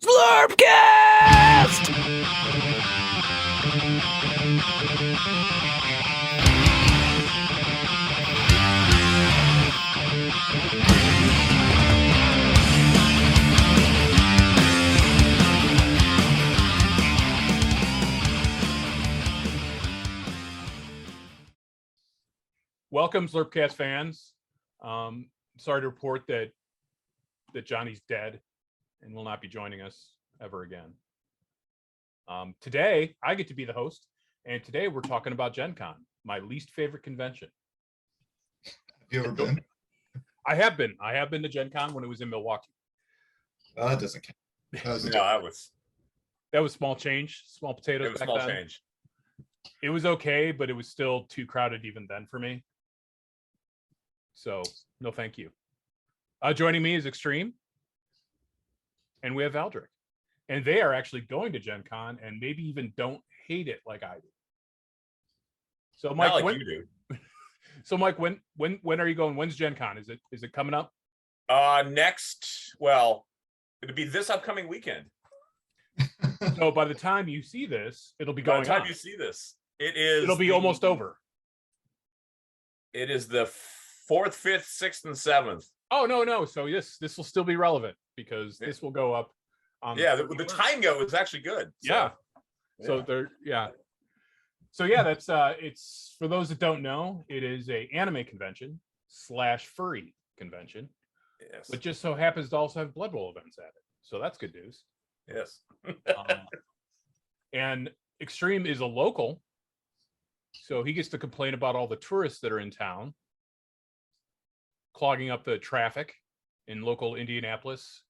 Zlurpcast! Welcome, Zlurpcast fans. Sorry to report that Jonny's dead and will not be joining us ever again. Today, I get to be the host, and today we're talking about GenCon, my least favorite convention. Have you ever been? I have been. I have been to GenCon when it was in Milwaukee. Well, that doesn't count. That was small change, small potatoes. It was back small then. change. It was okay, but it was still too crowded even then for me. So, no thank you. Joining me is Xtreme, and we have Valdric. And they are actually going to GenCon and maybe even don't hate it like I do. So, Mike, Not like you do. So, Mike, when are you going? When's GenCon? Is it coming up? Well, it'll be this upcoming weekend. So by the time you see this, it'll be By going the time on. you see this, it'll be almost over. It is the 4th, 5th, 6th, and 7th. Oh no. So this will still be relevant because this will go up on The time go is actually good. So that's it's for those that don't know, it is a anime convention / furry convention. Yes. But just so happens to also have Blood Bowl events at it. So that's good news. Yes. And Xtreme is a local, so he gets to complain about all the tourists that are in town, clogging up the traffic in local Indianapolis,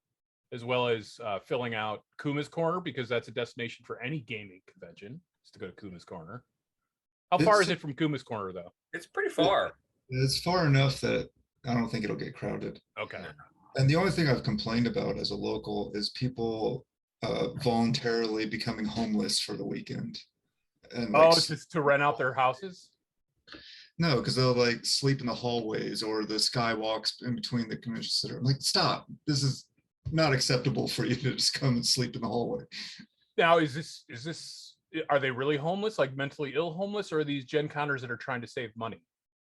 as well as filling out Kuma's Corner, because that's a destination for any gaming convention, is to go to Kuma's Corner. How far is it from Kuma's Corner, though? It's pretty far. It's far enough that I don't think it'll get crowded. Okay. And the only thing I've complained about as a local is people voluntarily becoming homeless for the weekend. And just to rent out their houses? No, because they'll like sleep in the hallways or the skywalks in between the convention center. I'm like, stop! This is not acceptable for you to just come and sleep in the hallway. Now, is this? Are they really homeless, like mentally ill homeless, or are these Gen Conners that are trying to save money?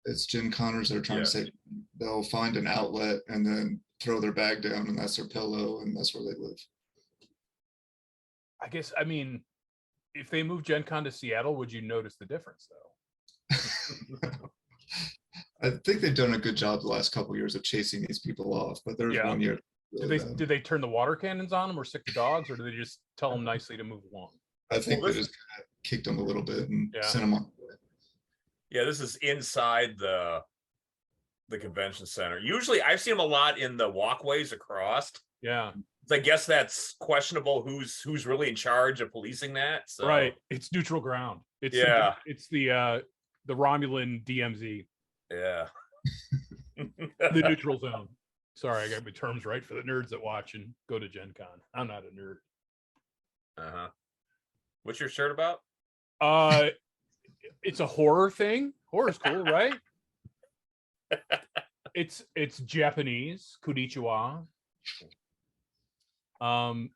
It's Gen Conners that are trying to say they'll find an outlet and then throw their bag down, and that's their pillow, and that's where they live. I guess, I mean, if they moved Gen Con to Seattle, would you notice the difference, though? I think they've done a good job the last couple of years of chasing these people off, but there's 1 year. Did they turn the water cannons on them or sick the dogs, or do they just tell them nicely to move along? I think they just kind of kicked them a little bit and sent them on. Yeah, this is inside the convention center. Usually, I've seen them a lot in the walkways across. Yeah. I guess that's questionable. Who's really in charge of policing that? So. Right. It's neutral ground. It's the Romulan DMZ. Yeah. The neutral zone. Sorry, I got my terms right for the nerds that watch and go to Gen Con. I'm not a nerd. Uh-huh. What's your shirt about? It's a horror thing. Horror's cool, right? It's Japanese. Konnichiwa. I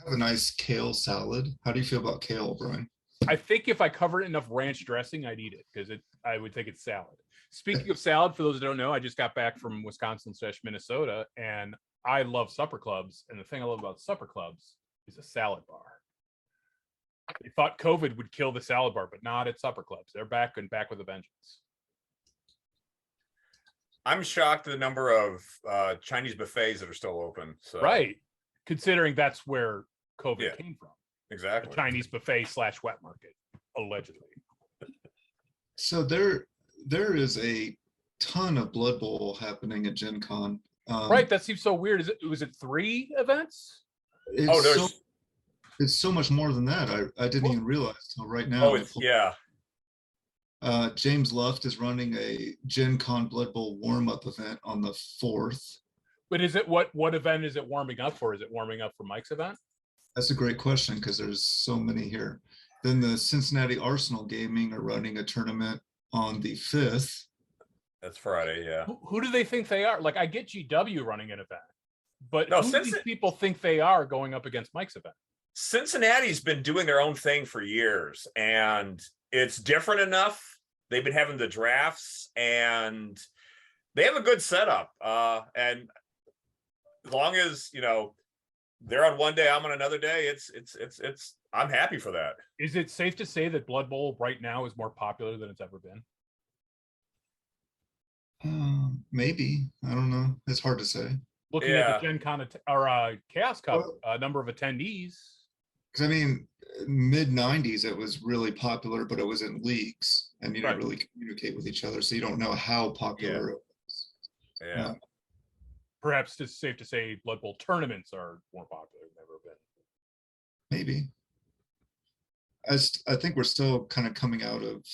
have a nice kale salad. How do you feel about kale, Brian? I think if I covered it enough ranch dressing, I'd eat it because I would think it's salad. Speaking of salad, for those that don't know, I just got back from Wisconsin/Minnesota, and I love supper clubs. And the thing I love about supper clubs is a salad bar. They thought COVID would kill the salad bar, but not at supper clubs. They're back with a vengeance. I'm shocked at the number of Chinese buffets that are still open. So. Right. Considering that's where COVID came from. Exactly. A Chinese buffet / wet market, allegedly. So there is a ton of Blood Bowl happening at Gen Con. Right. That seems so weird. Was it 3 events? It's so much more than that. I didn't even realize till right now. James Luft is running a Gen Con Blood Bowl warm-up event on the 4th. But is it what event is it warming up for? Is it warming up for Mike's event? That's a great question because there's so many here. Then the Cincinnati Arsenal Gaming are running a tournament on the 5th. That's Friday, yeah. Who do they think they are? Like, I get GW running an event, But No, who do these people think they are going up against Mike's event? Cincinnati's been doing their own thing for years, and it's different enough. They've been having the drafts, and they have a good setup. And as long as they're on one day, I'm on another day, it's I'm happy for that. Is it safe to say that Blood Bowl right now is more popular than it's ever been? Maybe. I don't know. It's hard to say. Looking at the GenCon or Chaos Cup number of attendees. Because I mean, mid '90s it was really popular, but it was in leagues, and you didn't really communicate with each other, so you don't know how popular it was. Yeah. Perhaps it's safe to say Blood Bowl tournaments are more popular than ever been. Maybe. I think we're still kind of coming out of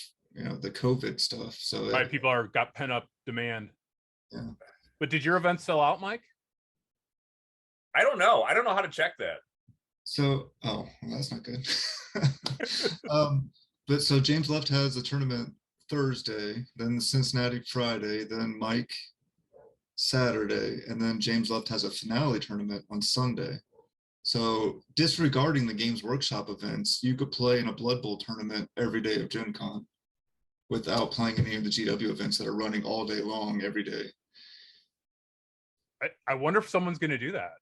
the COVID stuff, so People got pent up demand. Yeah. But did your event sell out, Mike? I don't know how to check that. So, well, that's not good. But so James Left has a tournament Thursday, then the Cincinnati Friday, then Mike Saturday, and then James Left has a finale tournament on Sunday. So disregarding the Games Workshop events, you could play in a Blood Bowl tournament every day of GenCon without playing any of the GW events that are running all day long every day. I wonder if someone's going to do that.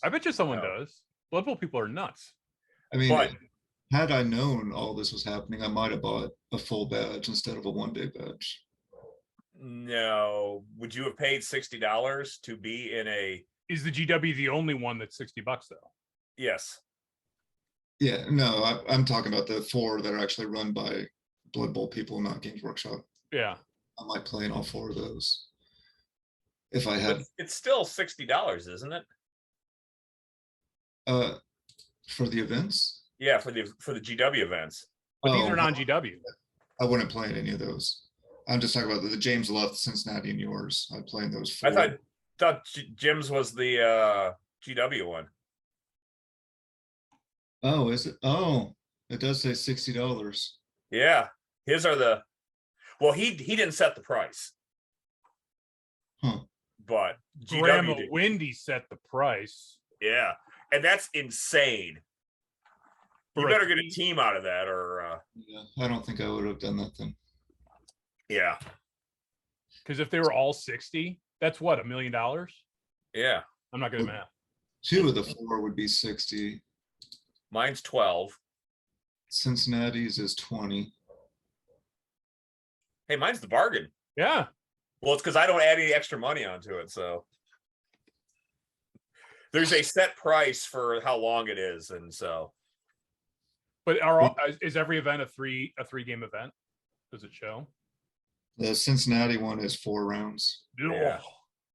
I bet you someone does. Blood Bowl people are nuts. I mean, had I known all this was happening, I might have bought a full badge instead of a one-day badge. No. Would you have paid $60 to be in a... Is the GW the only one that's $60 though? Yes. Yeah, no, I'm talking about the 4 that are actually run by Blood Bowl people, not Games Workshop. Yeah. I might play in all 4 of those. If I had... But it's still $60, isn't it? For the events? Yeah, for the GW events. But these are non-GW. I wouldn't play in any of those. I'm just talking about the James Left, Cincinnati, and yours. I'd play in those 4. I thought Jim's was the GW one. Oh, is it? Oh, it does say $60. Yeah, his are the... Well, he didn't set the price. Huh. But Grandma GW did. Wendy set the price. Yeah, and that's insane. You better get a team out of that, or yeah, I don't think I would have done that then. Yeah, because if they were all 60, that's what, $1 million? Yeah, I'm not good at math. 2 of the 4 would be 60. Mine's 12. Cincinnati's is 20. Hey, mine's the bargain. Yeah. Well, it's because I don't add any extra money onto it, so there's a set price for how long it is, and so. But is every event a three game event? Does it show? The Cincinnati one is 4 rounds. Yeah.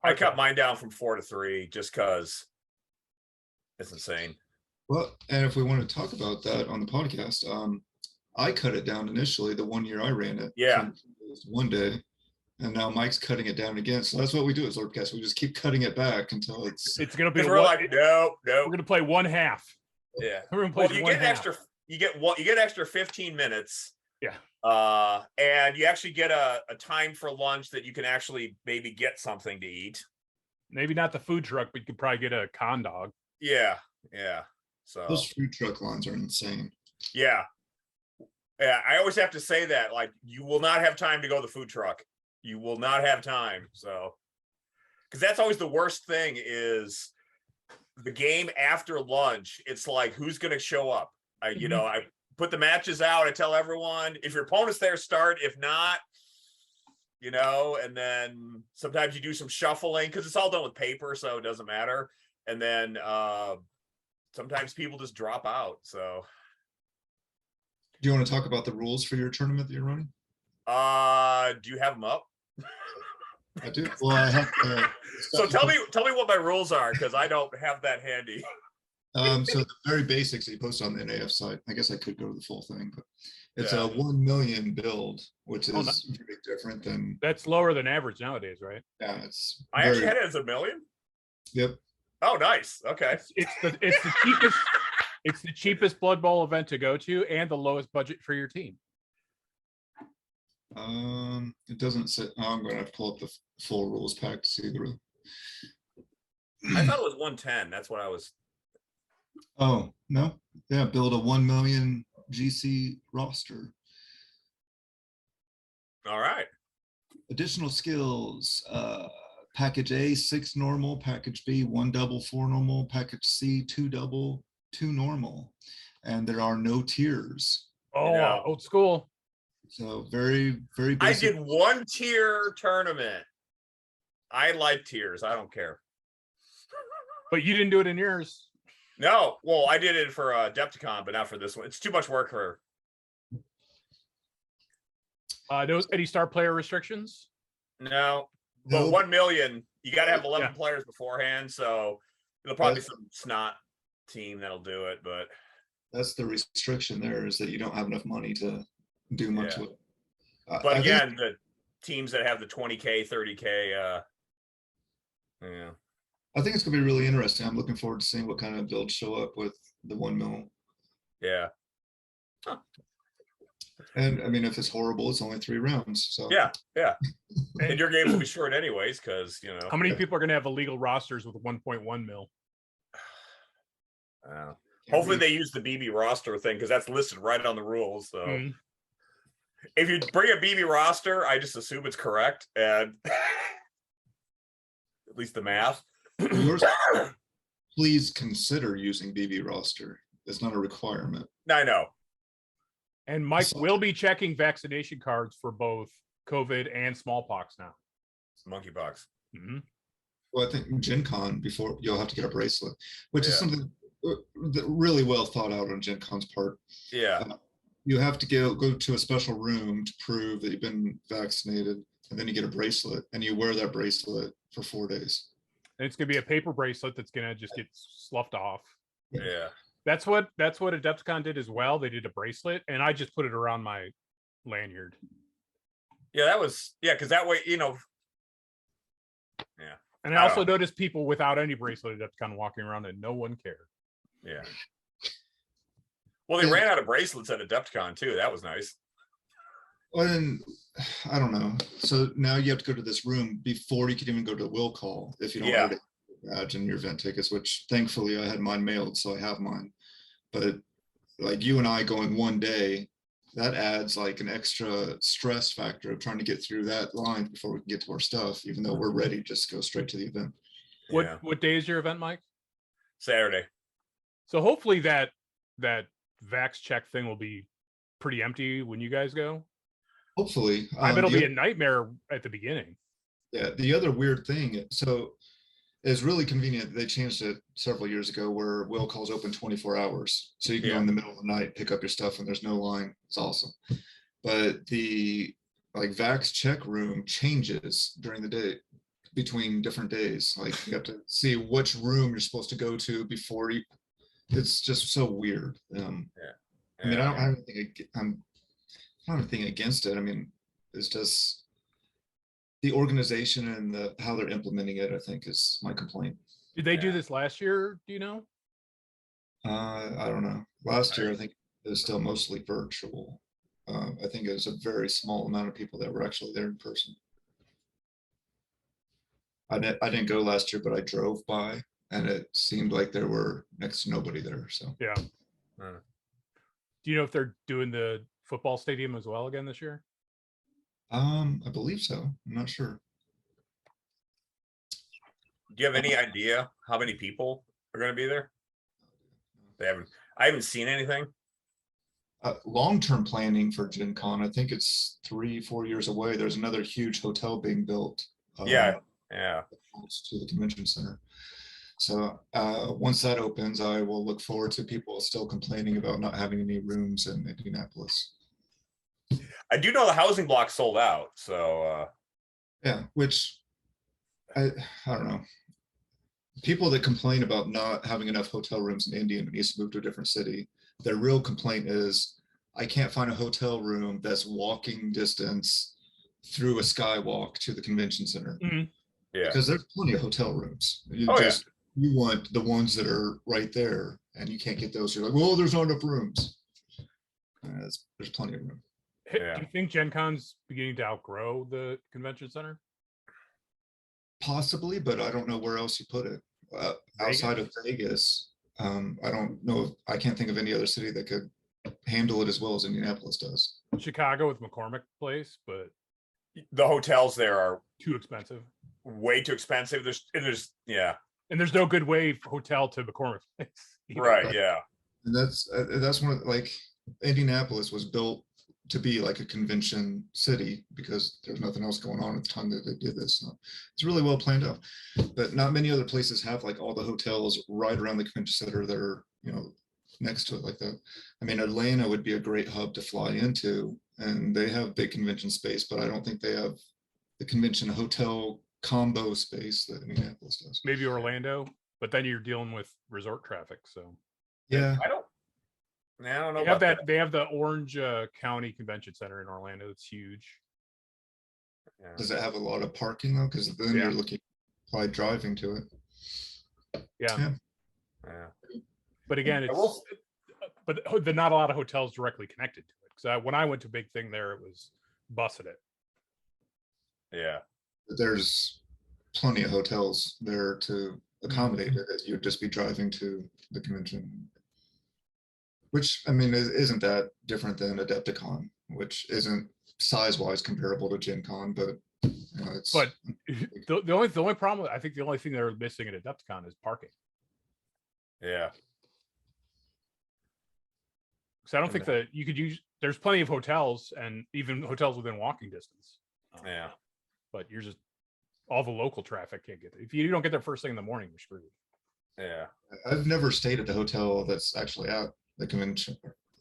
I cut mine down from 4 to 3 just because it's insane. Well, and if we want to talk about that on the podcast, I cut it down initially the 1 year I ran it. Yeah. One day. And now Mike's cutting it down again. So that's what we do at Zlurpcast. We just keep cutting it back until it's going to be we're like, no. We're going to play 1/2. Yeah. We're going to play you get extra. You get extra 15 minutes. Yeah. And you actually get a time for lunch that you can actually maybe get something to eat. Maybe not the food truck, but you could probably get a con dog. Yeah. Yeah. So those food truck lines are insane. Yeah. Yeah. I always have to say that, like, you will not have time to go to the food truck. You will not have time. So, because that's always the worst thing is the game after lunch. It's like, who's going to show up? I put the matches out. I tell everyone, if your opponent's there, start. If not, and then sometimes you do some shuffling because it's all done with paper, so it doesn't matter. And then sometimes people just drop out. So, do you want to talk about the rules for your tournament that you're running? Do you have them up? I do. Well, I have. So tell me what my rules are, because I don't have that handy. So the very basics that you post on the NAF site. I guess I could go to the full thing, but it's a 1 million build, which is very different than. That's lower than average nowadays, right? Yeah, it's. I actually had it as 1 million. Yep. Oh, nice. Okay. It's the cheapest. It's the cheapest Blood Bowl event to go to, and the lowest budget for your team. It doesn't say. I'm going to have to pull up the full rules pack to see the. I thought it was 110. That's what I was. Oh, no. Yeah, build a 1 million GC roster. All right. Additional skills. Package A, 6 normal. Package B, 1 double, 4 normal. Package C, 2 double, 2 normal. And there are no tiers. Oh, No. old school. So very, very I basic. did 1 tier tournament. I like tiers. I don't care. But you didn't do it in yours. No, well, I did it for Adepticon, but not for this one. It's too much work for. Those any star player restrictions? No, but No. 1 million, you got to have 11 Yeah. players beforehand. So there'll probably be some snot team that'll do it. But That's the restriction there, is that you don't have enough money to do much Yeah. with it. but I think- again, the teams that have the 20K, 30K, yeah. I think it's going to be really interesting. I'm looking forward to seeing what kind of builds show up with the 1 mil. Yeah. And I mean, if it's horrible, it's only 3 rounds. So Yeah. And your games will be short anyways, because How many people are going to have illegal rosters with 1.1 mil? hopefully they use the BB roster thing because that's listed right on the rules. So Mhm. if you bring a BB roster, I just assume it's correct, and at least the math. yours, please consider using BB roster. It's not a requirement. I know. And Mike will be checking vaccination cards for both COVID and smallpox now. It's monkeypox. Mhm. Well, I think GenCon, before you'll have to get a bracelet, which is Yeah. something that really well thought out on GenCon's part. Yeah. You have to go to a special room to prove that you've been vaccinated, and then you get a bracelet, and you wear that bracelet for 4 days. And it's going to be a paper bracelet that's going to just get sloughed off. Yeah. That's what Adepticon did as well. They did a bracelet, and I just put it around my lanyard. Yeah. That was, because that way, And I also noticed people without any bracelet at Adepticon walking around, and no one cared. yeah. Well, they ran out of bracelets at Adepticon too. That was nice. Well, then, I don't know. So now you have to go to this room before you can even go to the will call if you don't Yeah. already badge and your event tickets, which thankfully I had mine mailed, so I have mine. But like you and I going 1 day, that adds like an extra stress factor of trying to get through that line before we can get to our stuff, even though we're ready to just go straight to the event. Yeah. What day is your event, Mike? Saturday. So hopefully that vax check thing will be pretty empty when you guys go. Hopefully. I bet it'll the- be a nightmare at the beginning. Yeah, the other weird thing, so it's really convenient. They changed it several years ago where will calls open 24 hours. So you can go Yeah. in the middle of the night, pick up your stuff, and there's no line. It's awesome. But the like Vax check room changes during the day between different days. Like you have to see which room you're supposed to go to before you. It's just so weird. I mean, I don't have anything. I don't have anything against it. I mean, it's just the organization and how they're implementing it, I think, is my complaint. Did they do Yeah. this last year? Do you know? I don't know. Last year, I think it was still mostly virtual. I think it was a very small amount of people that were actually there in person. I didn't go last year, but I drove by, and it seemed like there were next to nobody there. So Yeah. Do you know if they're doing the football stadium as well again this year? I believe so. I'm not sure. Do you have any idea how many people are going to be there? I haven't seen anything. Long-term planning for Gen Con, I think it's 3-4 years away. There's another huge hotel being built. Yeah. Close to the convention center. So once that opens, I will look forward to people still complaining about not having any rooms in Indianapolis. I do know the housing block sold out. So Yeah, which I don't know. People that complain about not having enough hotel rooms in Indy and needs to move to a different city, their real complaint is, I can't find a hotel room that's walking distance through a skywalk to the convention center. Mm-hmm. yeah. Because there's plenty of hotel rooms. You want the ones that are right there, and you can't get those. You're like, well, there's not enough rooms. There's plenty of room. Yeah. Do you think Gen Con's beginning to outgrow the convention center? Possibly, but I don't know where else you put it. outside of Vegas, I don't know. I can't think of any other city that could handle it as well as Indianapolis does. Chicago with McCormick Place, but The hotels there are too expensive. way too expensive. There's And there's no good way hotel to McCormick Place. either. right, yeah. And that's one of, like, Indianapolis was built to be like a convention city because there's nothing else going on at the time that they did this. So it's really well planned out. But not many other places have like all the hotels right around the convention center that are, next to it like that. I mean, Atlanta would be a great hub to fly into, and they have big convention space, but I don't think they have the convention hotel combo space that Indianapolis does. Maybe Orlando, but then you're dealing with resort traffic. So Yeah. I don't know. they have that. They have the Orange County Convention Center in Orlando. It's huge. Yeah. Does it have a lot of parking though? Because then Yeah. you're looking probably driving to it. Yeah. Yeah. But again, I it's will- but there's not a lot of hotels directly connected to it. Because when I went to a big thing there, it was busted it. Yeah. But there's plenty of hotels there to accommodate it. You'd just be driving to the convention, which I mean isn't that different than Adepticon, which isn't size-wise comparable to GenCon, but it's. But the only problem, I think the only thing they're missing at Adepticon is parking. Yeah. Because I don't think that you could use. There's plenty of hotels and even hotels within walking distance. Yeah. But you're just all the local traffic can't get there. If you don't get there first thing in the morning, you're screwed. Yeah. I've never stayed at a hotel that's actually at the convention.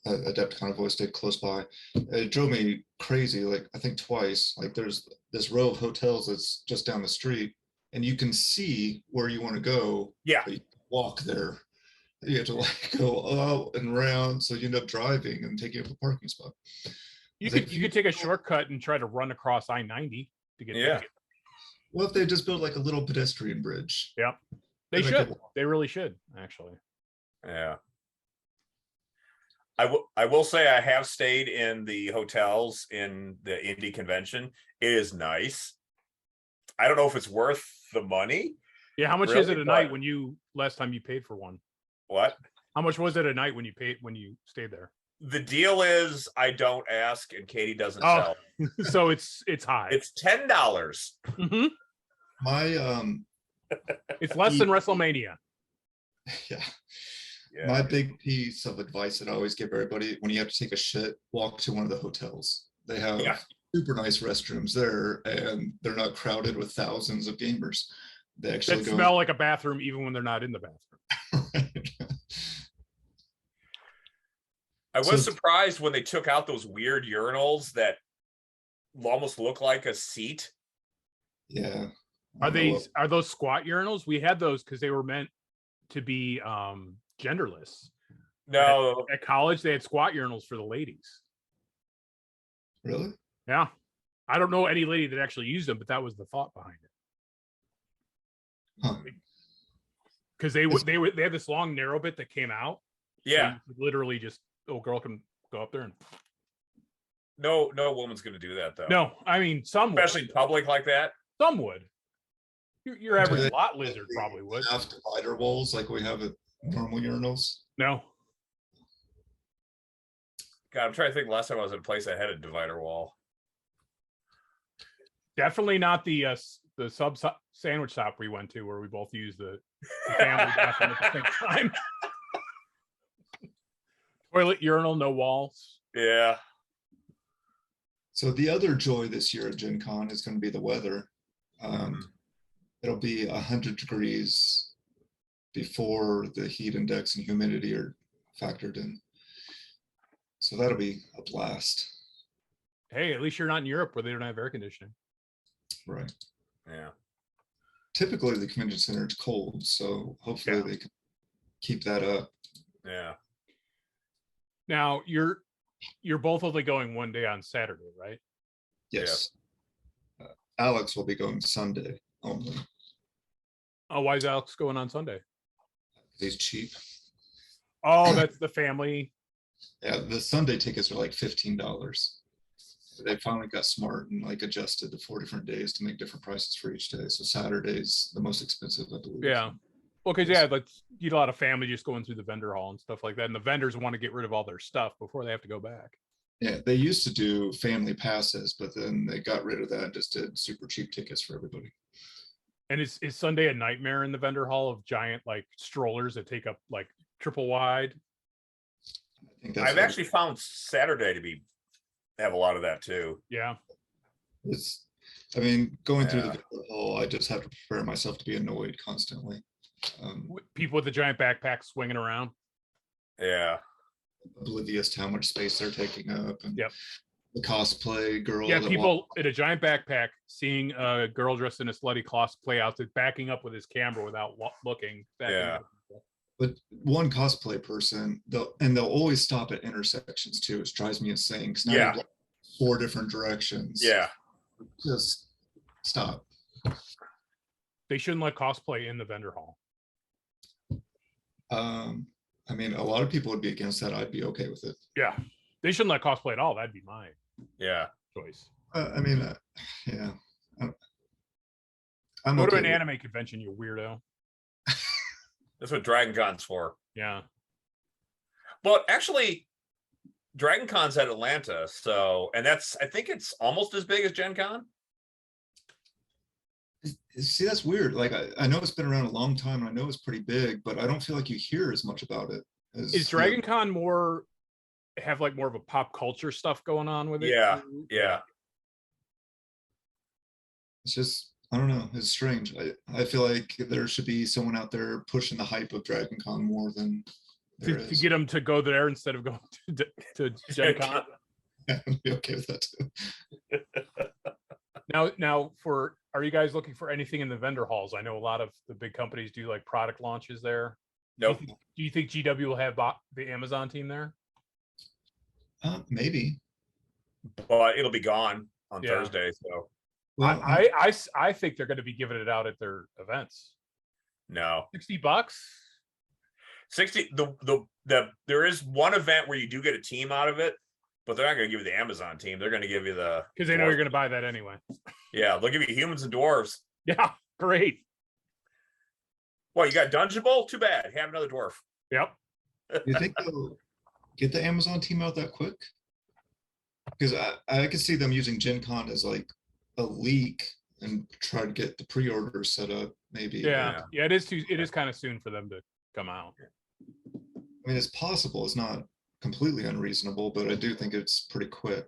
Adepticon, I've always stayed close by. It drove me crazy, like I think twice. Like there's this row of hotels that's just down the street, and you can see where you want to go. Yeah. But you walk there. You have to like go out and around, so you end up driving and taking up a parking spot. You I think could take a shortcut and try to run across I-90 to get Yeah. there. What if they just built like a little pedestrian bridge? Yeah. They Then I should. could- They really should, actually. Yeah. I will say I have stayed in the hotels in the Indy convention. It is nice. I don't know if it's worth the money. Yeah, how much is it Really? a night But- when you last time you paid for one? What? How much was it a night when you stayed there? The deal is I don't ask and Katie doesn't Oh. sell. So it's high. It's $10. Mhm. My It's less than WrestleMania. yeah. Yeah. My big piece of advice that I always give everybody when you have to take a shit, walk to one of the hotels. They have Yeah. super nice restrooms there, and they're not crowded with thousands of gamers. They actually That go. smell like a bathroom even when they're not in the bathroom. I was So- surprised when they took out those weird urinals that almost look like a seat. Yeah. Are those squat urinals? We had those because they were meant to be genderless. No, At college, they had squat urinals for the ladies. Really? Yeah. I don't know any lady that actually used them, but that was the thought behind it. Huh. Because they had this long narrow bit that came out. So yeah, you could literally just girl can go up there and no woman's gonna do that though. no, I mean some would. Especially in public like that. Some would. Your Do average they- lot lizard probably would. Half divider walls like we have at normal urinals. No. God, I'm trying to think last time I was in a place that had a divider wall. Definitely not the sub sandwich shop we went to where we both used the family bathroom at the same time. Toilet, urinal, no walls. Yeah. So the other joy this year at Gen Con is going to be the weather. It'll be 100 degrees before the heat index and humidity are factored in. So that'll be a blast. Hey, at least you're not in Europe where they don't have air conditioning. Right. Yeah. Typically the convention center is cold, so hopefully Yeah. they can keep that up. Yeah. Now you're both only going one day on Saturday, right? Yes. Alex will be going Sunday only. Oh, why is Alex going on Sunday? He's cheap. Oh, that's the family. Yeah, the Sunday tickets are like $15. They finally got smart and like adjusted the 4 different days to make different prices for each day. So Saturday's the most expensive, I believe. Yeah. Well, because yeah, like you get a lot of family just going through the vendor hall and stuff like that, and the vendors want to get rid of all their stuff before they have to go back. Yeah, they used to do family passes, but then they got rid of that and just did super cheap tickets for everybody. And is Sunday a nightmare in the vendor hall of giant like strollers that take up like triple wide? I think that's I've actually found Saturday to have a lot of that too. Yeah. I mean, going through the Yeah. vendor hall, I just have to prepare myself to be annoyed constantly. People with the giant backpacks swinging around. Yeah. Oblivious to how much space they're taking up, and Yep. the cosplay girl. Yeah, that people in a giant backpack seeing a girl dressed in a slutty cosplay outfit backing up with his camera without looking. Yeah. But one cosplay person, they'll always stop at intersections too, which drives me insane. Because now you Yeah. have like 4 different directions. Yeah. Just stop. They shouldn't let cosplay in the vendor hall. I mean, a lot of people would be against that. I'd be okay with it. Yeah, they shouldn't let cosplay at all. That'd be my choice. I mean, yeah. I'm Go to okay an with- anime convention, you weirdo. That's what Dragon Con's for. Yeah. But actually, Dragon Con's at Atlanta, so I think it's almost as big as Gen Con. See, that's weird. Like, I know it's been around a long time, and I know it's pretty big, but I don't feel like you hear as much about it. Is Dragon Con have like more of a pop culture stuff going on with it? Yeah. It's just, I don't know. It's strange. I feel like there should be someone out there pushing the hype of Dragon Con more than there To is. get them to go there instead of going to Gen Con. Yeah, I'd be okay with that too. Now, are you guys looking for anything in the vendor halls? I know a lot of the big companies do like product launches there. Nope. Do you think GW will have the Amazon team there? Maybe. But it'll be gone on Yeah. Thursday. So Well, I think they're going to be giving it out at their events. no. $60. 60. There is one event where you do get a team out of it, but they're not going to give you the Amazon team. They're going to give you the Because they know you're going to buy that anyway. Yeah, they'll give you humans and dwarves. Yeah, great. Well, you got Dungeonable? Too bad. Have another dwarf. Yep. you think they'll get the Amazon team out that quick? Because I could see them using Gen Con as like a leak and try to get the pre-orders set up. Maybe. Yeah. It is kind of soon for them to come out. I mean, it's possible. It's not completely unreasonable, but I do think it's pretty quick.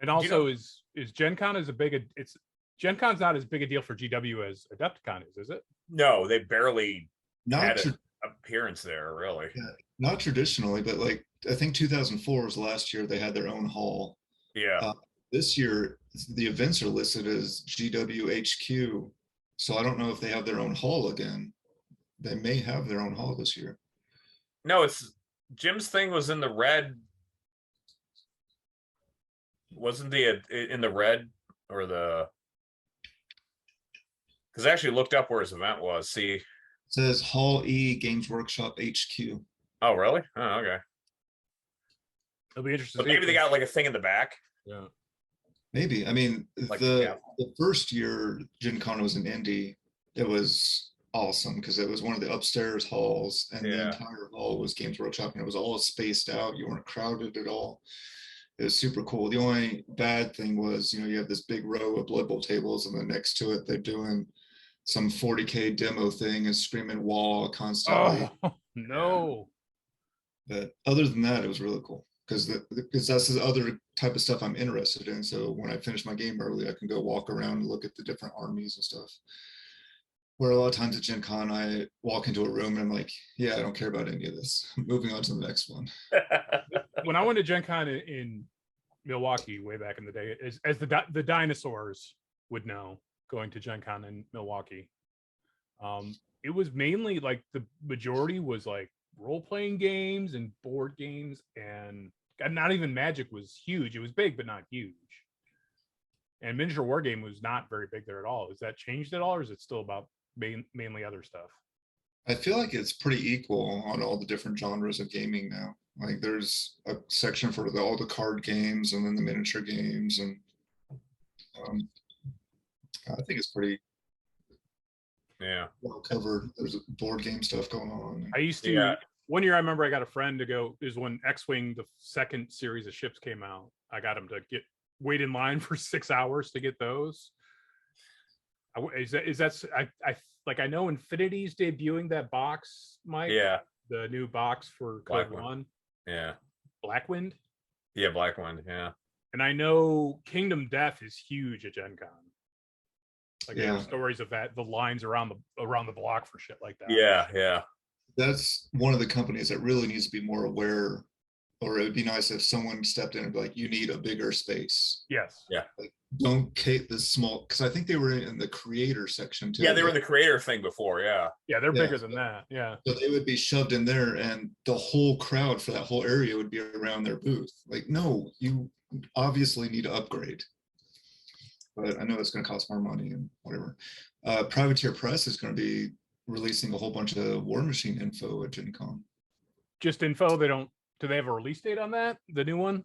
And also, is Gen Con Gen Con's not as big a deal for GW as Adepticon is it? No, they barely had Not an appearance there, really. not traditionally, but like I think 2004 was the last year they had their own hall. Yeah. This year, the events are listed as GWHQ, so I don't know if they have their own hall again. They may have their own hall this year. No, Jim's thing was in the red. Wasn't in the red or the? Because I actually looked up where his event was. See. It says Hall E Games Workshop HQ. Oh, really? Oh, okay. It'll be interesting. But maybe they got like a thing in the back. Yeah. Maybe. I mean, Like, the first year Gen Con was in Indy, it was awesome because it was one of the upstairs halls, and the entire hall was Games Workshop, and it was all spaced out. You weren't crowded at all. It was super cool. The only bad thing was, you have this big row of Blood Bowl tables, and then next to it, they're doing some 40K demo thing and screaming wall constantly. Oh no. But other than that, it was really cool because that's the other type of stuff I'm interested in. So when I finish my game early, I can go walk around and look at the different armies and stuff. Where a lot of times at Gen Con, I walk into a room and I'm like, yeah, I don't care about any of this. Moving on to the next one. When I went to Gen Con in Milwaukee way back in the day, as the dinosaurs would know, going to Gen Con in Milwaukee, it was mainly like the majority was like role-playing games and board games, and not even Magic was huge. It was big, but not huge. And miniature war game was not very big there at all. Is that changed at all, or is it still about mainly other stuff? I feel like it's pretty equal on all the different genres of gaming now. Like there's a section for all the card games and then the miniature games, and I think it's pretty Yeah. well covered. There's board game stuff going on. I used to. Yeah. One year, I remember I got a friend to go. Is when X-wing, the second series of ships, came out. I got him to wait in line for 6 hours to get those. I know Infinity's debuting that box, Mike. Yeah. The new box for Code One. Yeah. Blackwind. Yeah, Blackwind. Yeah. And I know Kingdom Death is huge at GenCon. Like there are stories of that, the lines around the block for shit like that. Yeah, yeah. That's one of the companies that really needs to be more aware, or it would be nice if someone stepped in and be like, you need a bigger space. Yes. Yeah. Like, don't cape this small, because I think they were in the creator section too. Yeah, they were in the creator thing before. Yeah. Yeah, they're bigger than that. Yeah. So they would be shoved in there, and the whole crowd for that whole area would be around their booth. Like, no, you obviously need to upgrade. But I know it's going to cost more money and whatever. Privateer Press is going to be releasing a whole bunch of Warmachine info at GenCon. Just info. Do they have a release date on that? The new one?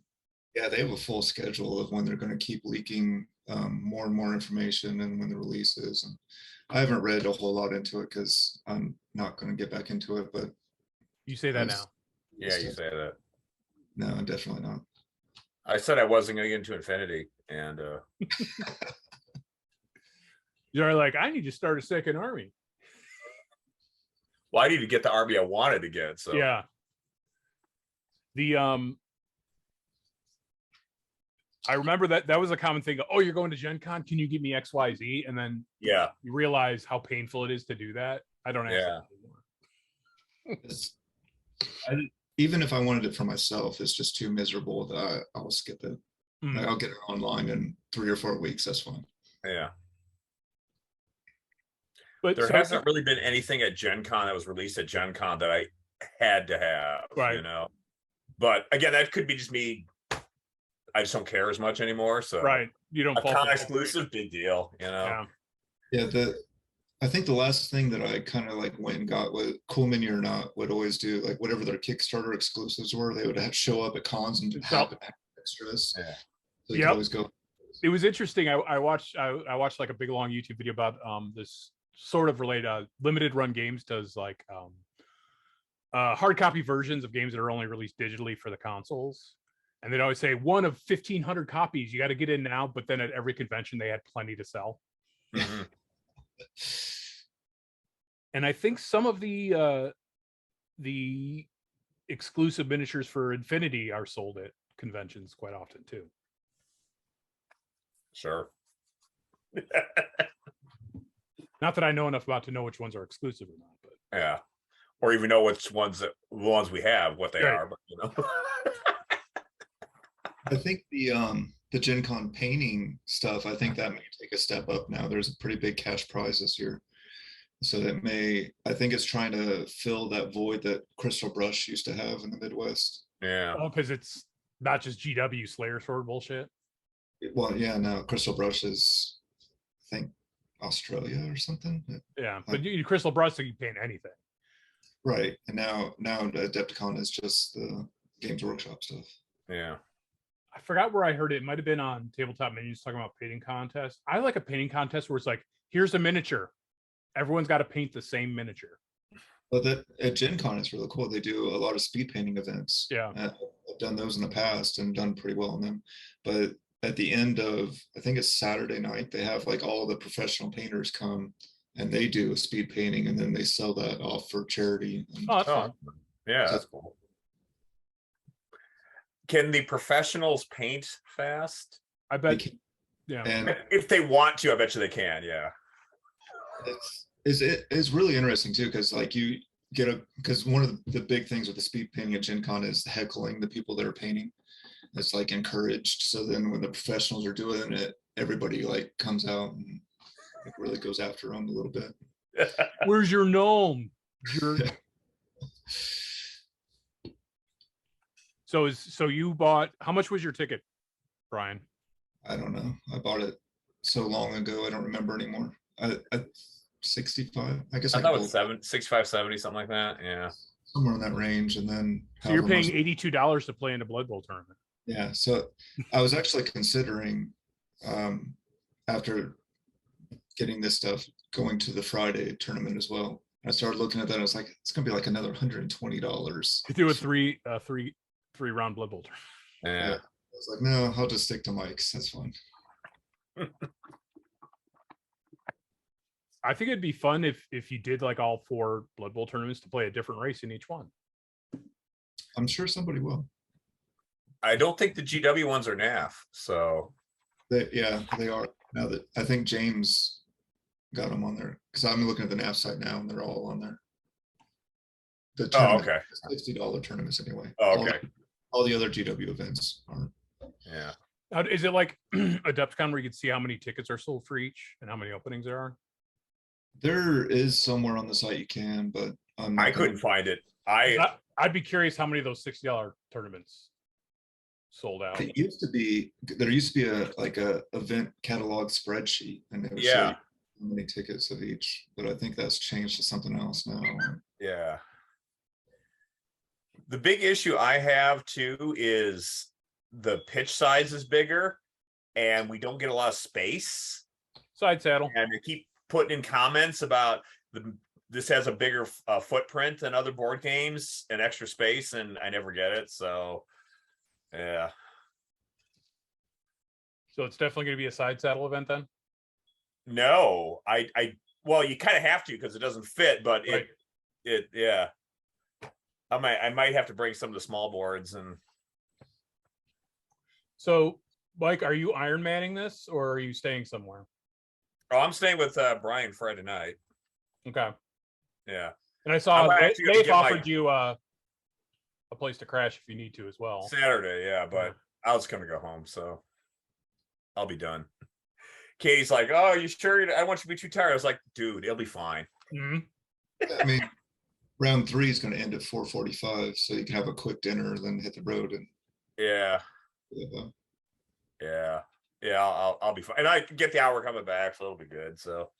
Yeah, they have a full schedule of when they're going to keep leaking more and more information and when the release is. And I haven't read a whole lot into it because I'm not going to get back into it. But you say that now? Yeah, you say that. No, definitely not. I said I wasn't going to get into Infinity, and you're like, I need to start a second army. Well, I need to get the army I wanted to get. So yeah. I remember that was a common thing. Oh, you're going to Gen Con. Can you give me XYZ? And then yeah, you realize how painful it is to do that. I don't ask that anymore. Even if I wanted it for myself, it's just too miserable that I'll skip it. Like, I'll get it online in 3 or 4 weeks. That's fine. Yeah. But there hasn't really been anything at Gen Con that was released at Gen Con that I had to have, right. You know. But again, that could be just me. I just don't care as much anymore. So right, you don't. A con exclusive, big deal, you know. Yeah. I think the last thing that I kind of like went and got with Cool Mini or Not would always do, like whatever their Kickstarter exclusives were, they would have show up at cons and have extras. Yeah. So you could always go. It was interesting. I watched like a big long YouTube video about this sort of related. Limited Run Games does like hard copy versions of games that are only released digitally for the consoles. And they'd always say 1 of 1,500 copies, you got to get in now. But then at every convention, they had plenty to sell. Mm-hmm. And I think some of the exclusive miniatures for Infinity are sold at conventions quite often too. Sure. Not that I know enough about to know which ones are exclusive or not, but yeah, or even know which ones we have, what they are. But you know, I think the Gen Con painting stuff, I think that may take a step up now. There's a pretty big cash prize this year. So that I think it's trying to fill that void that Crystal Brush used to have in the Midwest. Yeah. Oh, because it's not just GW Slayer Sword bullshit. Well, yeah, no, Crystal Brush is, I think, Australia or something. Yeah, but Crystal Brush, so you paint anything. Right. And now Adepticon is just the Games Workshop stuff. Yeah. I forgot where I heard it. It might have been on Tabletop Menus talking about painting contests. I like a painting contest where it's like, here's a miniature. Everyone's got to paint the same miniature. But at Gen Con, it's really cool. They do a lot of speed painting events. Yeah. I've done those in the past and done pretty well on them. But at the end of, I think it's Saturday night, they have like all the professional painters come and they do a speed painting and then they sell that off for charity. Oh, that's fun. Yeah, that's cool. Can the professionals paint fast? I bet. Yeah. And if they want to, I bet you they can. Yeah. It's really interesting too, because like you get because one of the big things with the speed painting at Gen Con is heckling the people that are painting. It's like encouraged. So then when the professionals are doing it, everybody like comes out and it really goes after them a little bit. Where's your gnome? So you bought, how much was your ticket, Brian? I don't know. I bought it so long ago. I don't remember anymore. 65, I guess. I thought it was 65, 70, something like that. Yeah. Somewhere in that range. And then. So you're paying $82 to play in a Blood Bowl tournament. Yeah. So I was actually considering, after getting this stuff going to the Friday tournament as well. I started looking at that. I was like, it's gonna be like another $120. To do a three round Blood Bowl tournament. Yeah. I was like, no, I'll just stick to Mike's. That's fine. I think it'd be fun if you did like all 4 Blood Bowl tournaments to play a different race in each one. I'm sure somebody will. I don't think the GW ones are NAF, so Yeah, they are. Now that I think James got them on there, because I'm looking at the NAF site now and they're all on there. The tournament, okay. $60 tournaments anyway. Oh, okay. All the other GW events aren't. Yeah. Now, is it like Adepticon where you can see how many tickets are sold for each and how many openings there are? There is somewhere on the site you can, but I couldn't find it. I'd be curious how many of those $60 tournaments sold out. It used to be, there used to be a event catalog spreadsheet, and it would show Yeah. you how many tickets of each, but I think that's changed to something else now. Yeah. The big issue I have too is the pitch size is bigger and we don't get a lot of space. Side saddle. And they keep putting in comments about this has a bigger footprint than other board games and extra space, and I never get it. So, yeah. So it's definitely going to be a side saddle event then? No, well, you kind of have to because it doesn't fit, but Right. yeah. I might have to bring some of the small boards and. So, Mike, are you Iron Manning this or are you staying somewhere? Oh, I'm staying with Brian Friday night. Okay. Yeah. And I saw might actually they've get my- offered you a place to crash if you need to as well. Saturday, yeah, but I was gonna go home, so I'll be done. Katie's like, "Oh, you sure? I want you to be too tired." I was like, "Dude, it'll be fine." Mhm. I mean, round 3 is going to end at 4:45, so you can have a quick dinner, then hit the road and. Yeah, I'll be fine, and I can get the hour coming back, so it'll be good. So,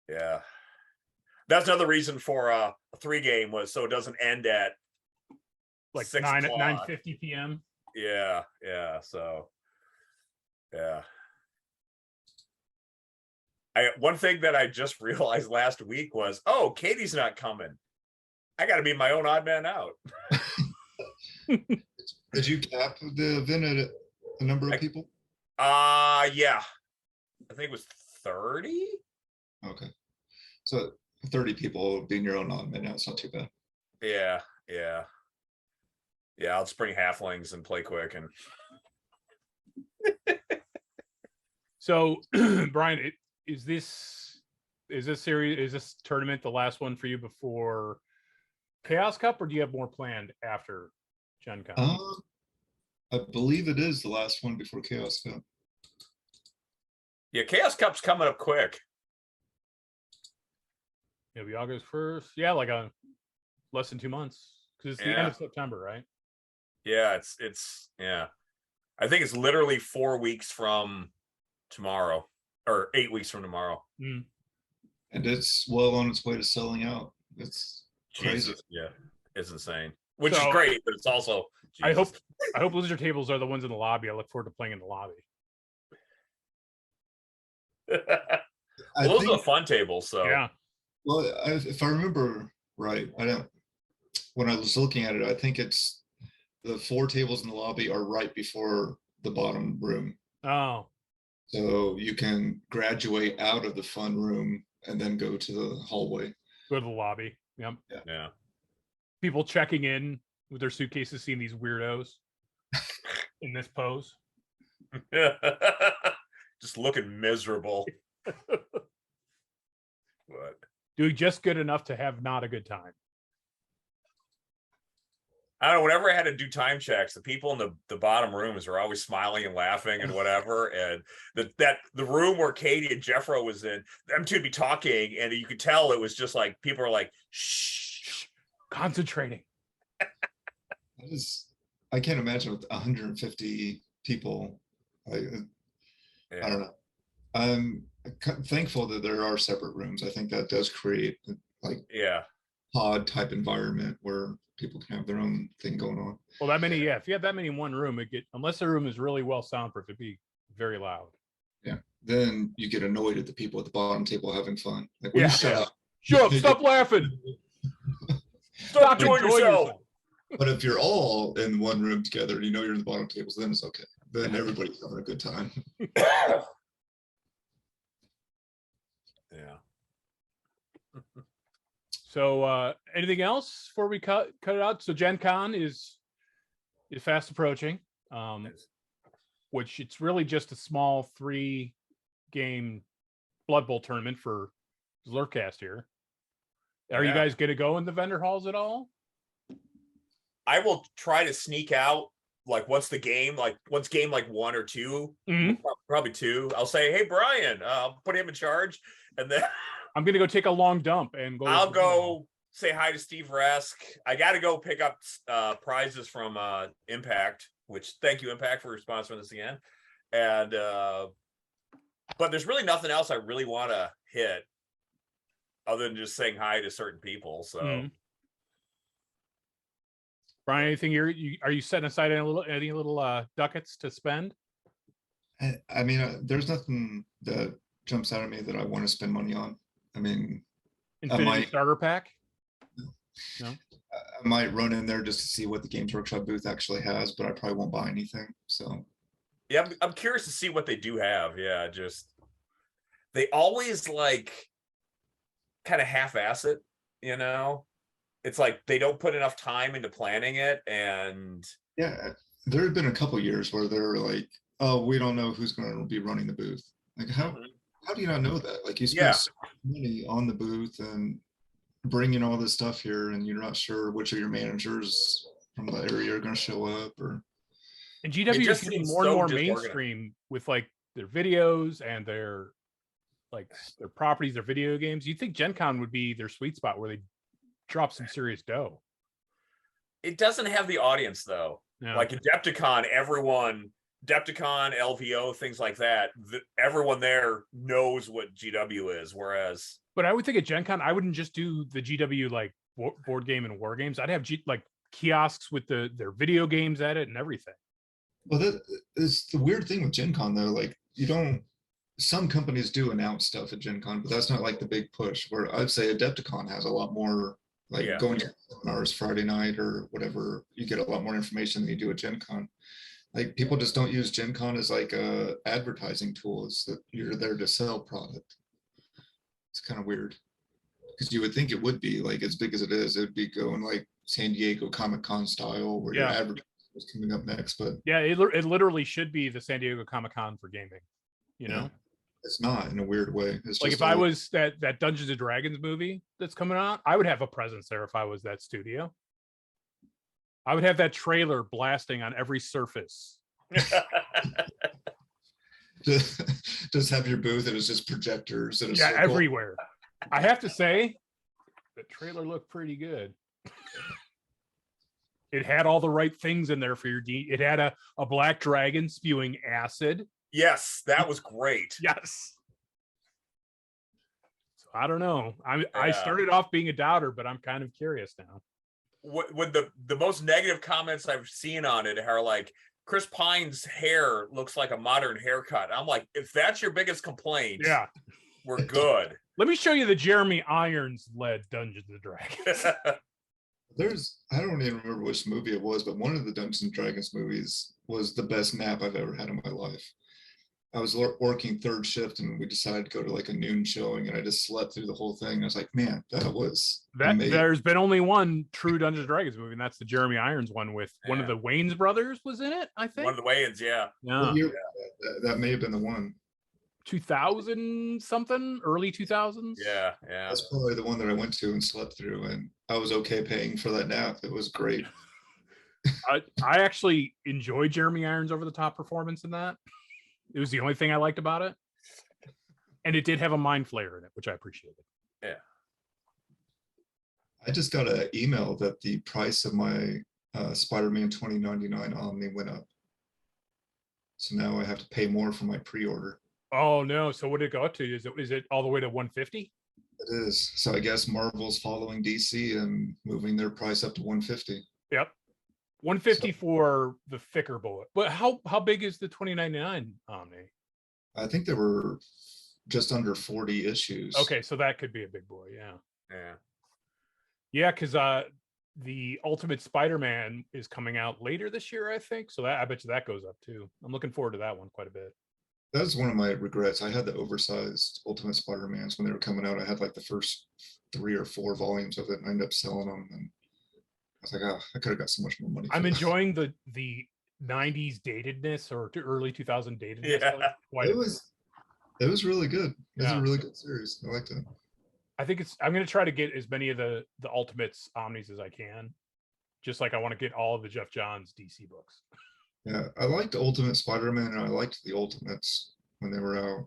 yeah, that's another reason for a 3 game was so it doesn't end at Like 6 9 at o'clock. 9:50 p.m. Yeah. So, yeah. One thing that I just realized last week was, oh, Katie's not coming. I got to be my own odd man out. Did you cap the event at a number of people? Yeah. I think it was 30. Okay. So 30 people being your own odd man, it's not too bad. Yeah. I'll just bring halflings and play quick and. So, Brian, is this tournament the last one for you before Chaos Cup, or do you have more planned after GenCon? I believe it is the last one before Chaos Cup. Yeah, Chaos Cup's coming up quick. It'll be August 1st. Yeah, like less than 2 months because it's the end of September, right? Yeah, it's yeah. I think it's literally 4 weeks from tomorrow, or 8 weeks from tomorrow. Mm. And it's well on its way to selling out. It's crazy. Jesus, yeah, it's insane. Which So, is great, but it's also. I Jesus. hope Blizzard tables are the ones in the lobby. I look forward to playing in the lobby. Well, those are the fun tables. So Yeah. Well, if I remember right, when I was looking at it, I think it's the 4 tables in the lobby are right before the bottom room. Oh, So you can graduate out of the fun room and then go to the hallway. go to the lobby. Yep. yeah. People checking in with their suitcases, seeing these weirdos in this pose. Just looking miserable. What? Doing just good enough to have not a good time. I don't know. Whenever I had to do time checks, the people in the bottom rooms are always smiling and laughing and whatever. And the room where Katie and Jeffro was in, them two would be talking, and you could tell it was just like people are like, shh, concentrating. I can't imagine with 150 people. I don't know. I'm thankful that there are separate rooms. I think that does create pod type environment where people can have their own thing going on. Well, that many, yeah. If you have that many in one room, unless the room is really well soundproof, it'd be very loud. Yeah. then you get annoyed at the people at the bottom table having fun. Like, when Yeah. you shut up. Shut up! Stop laughing! Stop enjoying yourself. But if you're all in one room together, and you know you're in the bottom tables, then it's okay. Then everybody's having a good time. Yeah. So anything else before we cut it out? So GenCon is fast approaching, which it's really just a small 3-game Blood Bowl tournament for Zlurpcast here. Are you guys going to go in the vendor halls at all? I will try to sneak out like once game like 1 or 2, probably 2. I'll say, hey Brian, I'll put him in charge, and then I'm gonna go take a long dump and go. I'll go say hi to Steve Resk. I got to go pick up prizes from Impact, which thank you Impact for sponsoring this again. And but there's really nothing else I really want to hit other than just saying hi to certain people. So Brian, anything are you setting aside any little ducats to spend? I mean, there's nothing that jumps out at me that I want to spend money on. I mean, Infinity starter pack? No. I might run in there just to see what the Games Workshop booth actually has, but I probably won't buy anything. So yeah, I'm curious to see what they do have. Yeah, just they always like kind of half-ass it, you know? It's like they don't put enough time into planning it. And yeah, there have been a couple years where they're like, oh, we don't know who's going to be running the booth. Like, how do you not know that? Like, you spend so much money on the booth and bringing all this stuff here, and you're not sure which of your managers from the area are going to show up. Or and GW is getting more and more mainstream with like their videos and their properties, their video games. You'd think GenCon would be their sweet spot where they drop some serious dough. It doesn't have the audience though. No. Like Adepticon, Adepticon, LVO, things like that. Everyone there knows what GW is. Whereas, but I would think at GenCon, I wouldn't just do the GW like board game and war games. I'd have like kiosks with their video games at it and everything. Well, that is the weird thing with GenCon though. Like, you don't. Some companies do announce stuff at GenCon, but that's not like the big push. Where I'd say Adepticon has a lot more. Like going to seminars Friday night or whatever, you get a lot more information than you do at GenCon. Like, people just don't use GenCon as like a advertising tool. It's that you're there to sell product. It's kind of weird because you would think it would be like as big as it is. It would be going like San Diego Comic-Con style where your advertising is coming up next. But yeah, it literally should be the San Diego Comic-Con for gaming. You know. It's not, in a weird way. It's like if I was that Dungeons and Dragons movie that's coming out, I would have a presence there if I was that studio. I would have that trailer blasting on every surface. Just have your booth and it's just projectors. And everywhere. I have to say, the trailer looked pretty good. It had all the right things in there for your D. It had a black dragon spewing acid. Yes, that was great. Yes. So I don't know. I started off being a doubter, but I'm kind of curious now. When the most negative comments I've seen on it are like, Chris Pine's hair looks like a modern haircut. I'm like, if that's your biggest complaint, we're good. Let me show you the Jeremy Irons led Dungeons and Dragons. I don't even remember which movie it was, but one of the Dungeons and Dragons movies was the best nap I've ever had in my life. I was working third shift and we decided to go to like a noon showing, and I just slept through the whole thing. I was like, man, that was amazing. There's been only one true Dungeons and Dragons movie, and that's the Jeremy Irons one with one of the Wayans brothers was in it, I think. One of the Wayans, that may have been the one. 2000 something, early 2000s. Yeah. That's probably the one that I went to and slept through, and I was okay paying for that nap. It was great. I actually enjoyed Jeremy Irons' over the top performance in that. It was the only thing I liked about it. And it did have a mind flayer in it, which I appreciated. Yeah. I just got an email that the price of my Spider-Man 2099 Omni went up. So now I have to pay more for my pre-order. Oh, no. So what did it go up to? Is it all the way to 150? It is. So I guess Marvel's following DC and moving their price up to 150. Yep. 150 for the thicker bullet. But how big is the 2099 Omni? I think there were just under 40 issues. Okay, so that could be a big boy. Yeah. Yeah, because the Ultimate Spider-Man is coming out later this year, I think. So that I bet you that goes up too. I'm looking forward to that one quite a bit. That's one of my regrets. I had the oversized Ultimate Spider-Mans when they were coming out. I had like the first 3 or 4 volumes of it, and I ended up selling them. And I was like, oh, I could have got so much more money. I'm enjoying the 90s datedness or early 2000 datedness. Yeah. It was really good. It was Yeah. a really good series. I liked it. I think I'm going to try to get as many of the Ultimates Omnis as I can. Just like I want to get all of the Jeff Johns DC books. Yeah, I liked Ultimate Spider-Man, and I liked the Ultimates when they were out.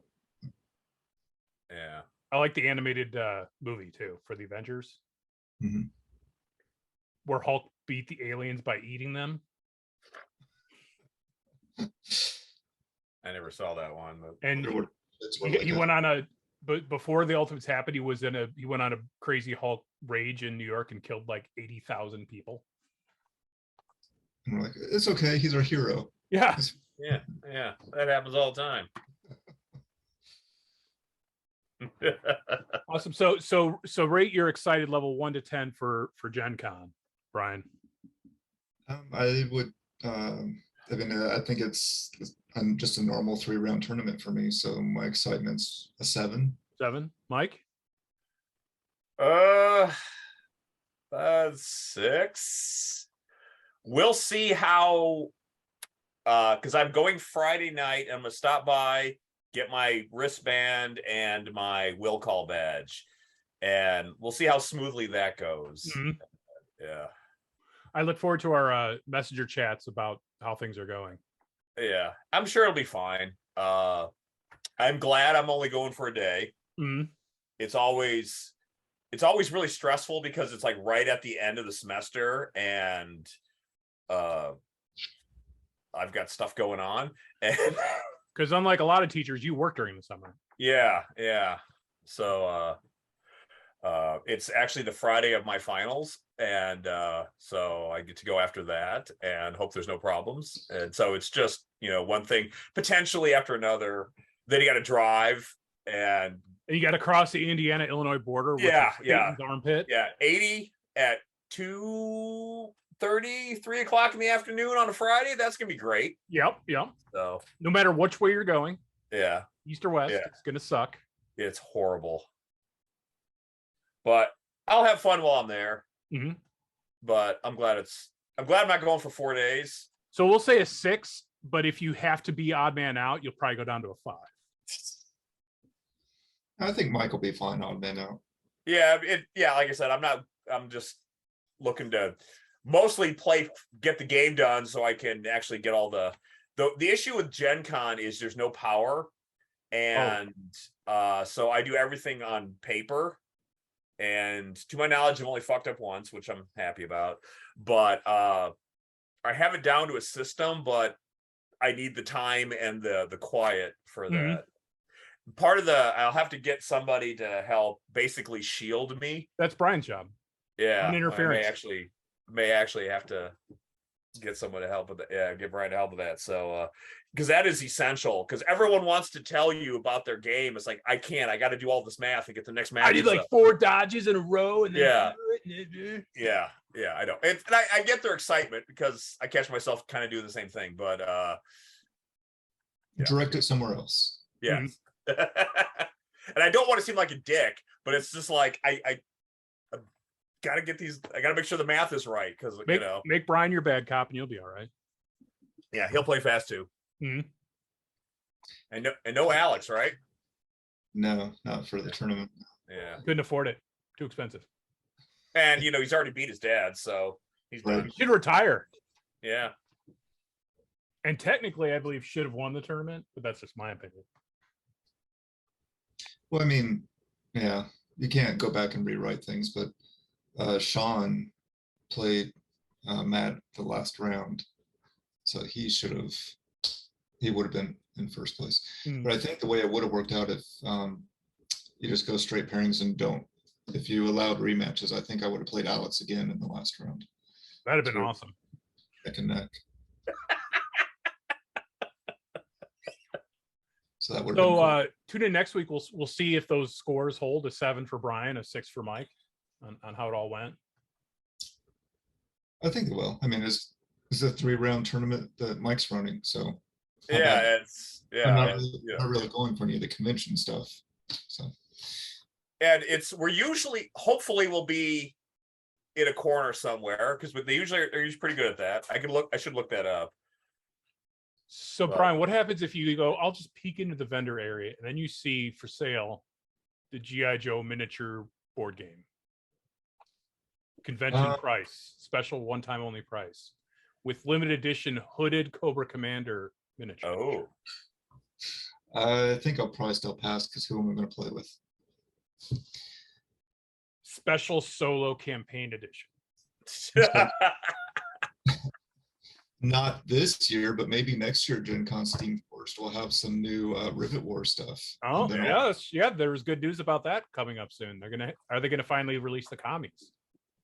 Yeah. I like the animated movie too for the Avengers, Mhm. where Hulk beat the aliens by eating them. I never saw that one, but And It's what he went on but before the Ultimates happened, he went on a crazy Hulk rage in New York and killed like 80,000 people. And we're like, it's okay. He's our hero. Yeah. yeah, that happens all the time. Awesome. So rate your excited level 1 to 10 for GenCon, Brian. I would. I mean, I think it's just a normal 3-round tournament for me. So my excitement's a 7. 7. Mike? 6. We'll see how, because I'm going Friday night. I'm gonna stop by, get my wristband and my will call badge, and we'll see how smoothly that goes. Mm-hmm. Yeah. I look forward to our messenger chats about how things are going. Yeah, I'm sure it'll be fine. I'm glad I'm only going for a day. Mm-hmm. It's always really stressful because it's like right at the end of the semester, and I've got stuff going on. Because unlike a lot of teachers, you work during the summer. Yeah. So it's actually the Friday of my finals, and so I get to go after that and hope there's no problems. And so it's just, one thing potentially after another. Then you got to drive, and you got to cross the Indiana-Illinois border. With Satan's armpit. Yeah, 80 at 2:30, 3 o'clock in the afternoon on a Friday. That's gonna be great. Yep. So no matter which way you're going, yeah, east or west, it's gonna suck. It's horrible. But I'll have fun while I'm there. Mm-hmm. But I'm glad I'm not going for 4 days. So we'll say a 6, but if you have to be odd man out, you'll probably go down to a 5. I think Mike will be fine odd man out. Yeah, like I said, I'm just looking to mostly get the game done so I can actually get all the issue with GenCon is there's no power. And so I do everything on paper. And to my knowledge, I've only fucked up once, which I'm happy about. But I have it down to a system, but I need the time and the quiet for that. Part of I'll have to get somebody to help basically shield me. That's Brian's job. Yeah, interference. I may actually have to get someone to help with that. Yeah, get Brian to help with that. So because that is essential, because everyone wants to tell you about their game. It's like, I can't. I got to do all this math and get the next match. I did like 4 dodges in a row, and then yeah, I know. And I get their excitement because I catch myself kind of doing the same thing, but direct it somewhere else. Yeah. And I don't want to seem like a dick, but it's just like I gotta get these. I gotta make sure the math is right, because make Brian your bad cop, and you'll be all right. Yeah, he'll play fast too. Mm-hmm. And no Alex, right? No, not for the tournament. Yeah, couldn't afford it. Too expensive. And he's already beat his dad, so he's done. He should retire. Yeah. And technically, I believe should have won the tournament, but that's just my opinion. Well, I mean, yeah, you can't go back and rewrite things, but Sean played Matt the last round, so he would have been in first place. But I think the way it would have worked out if you just go straight pairings and if you allowed rematches, I think I would have played Alex again in the last round. That'd have been awesome. Neck and neck. So that would. So tune in next week. We'll see if those scores hold: a 7 for Brian, a 6 for Mike, on how it all went. I think it will. I mean, it's a 3-round tournament that Mike's running, so Yeah, I'm not really going for any of the convention stuff. So, and we're usually, hopefully, we'll be in a corner somewhere because they're usually pretty good at that. I should look that up. So Brian, what happens if you go, I'll just peek into the vendor area and then you see for sale the G.I. Joe miniature board game? Convention price, special one-time only price with limited edition hooded Cobra Commander miniature. Oh. I think I'll probably still pass because who am I going to play with? Special solo campaign edition. Not this year, but maybe next year, GenCon Steam Force will have some new Rivet War stuff. Oh, yeah. There was good news about that coming up soon. Are they gonna finally release the commies?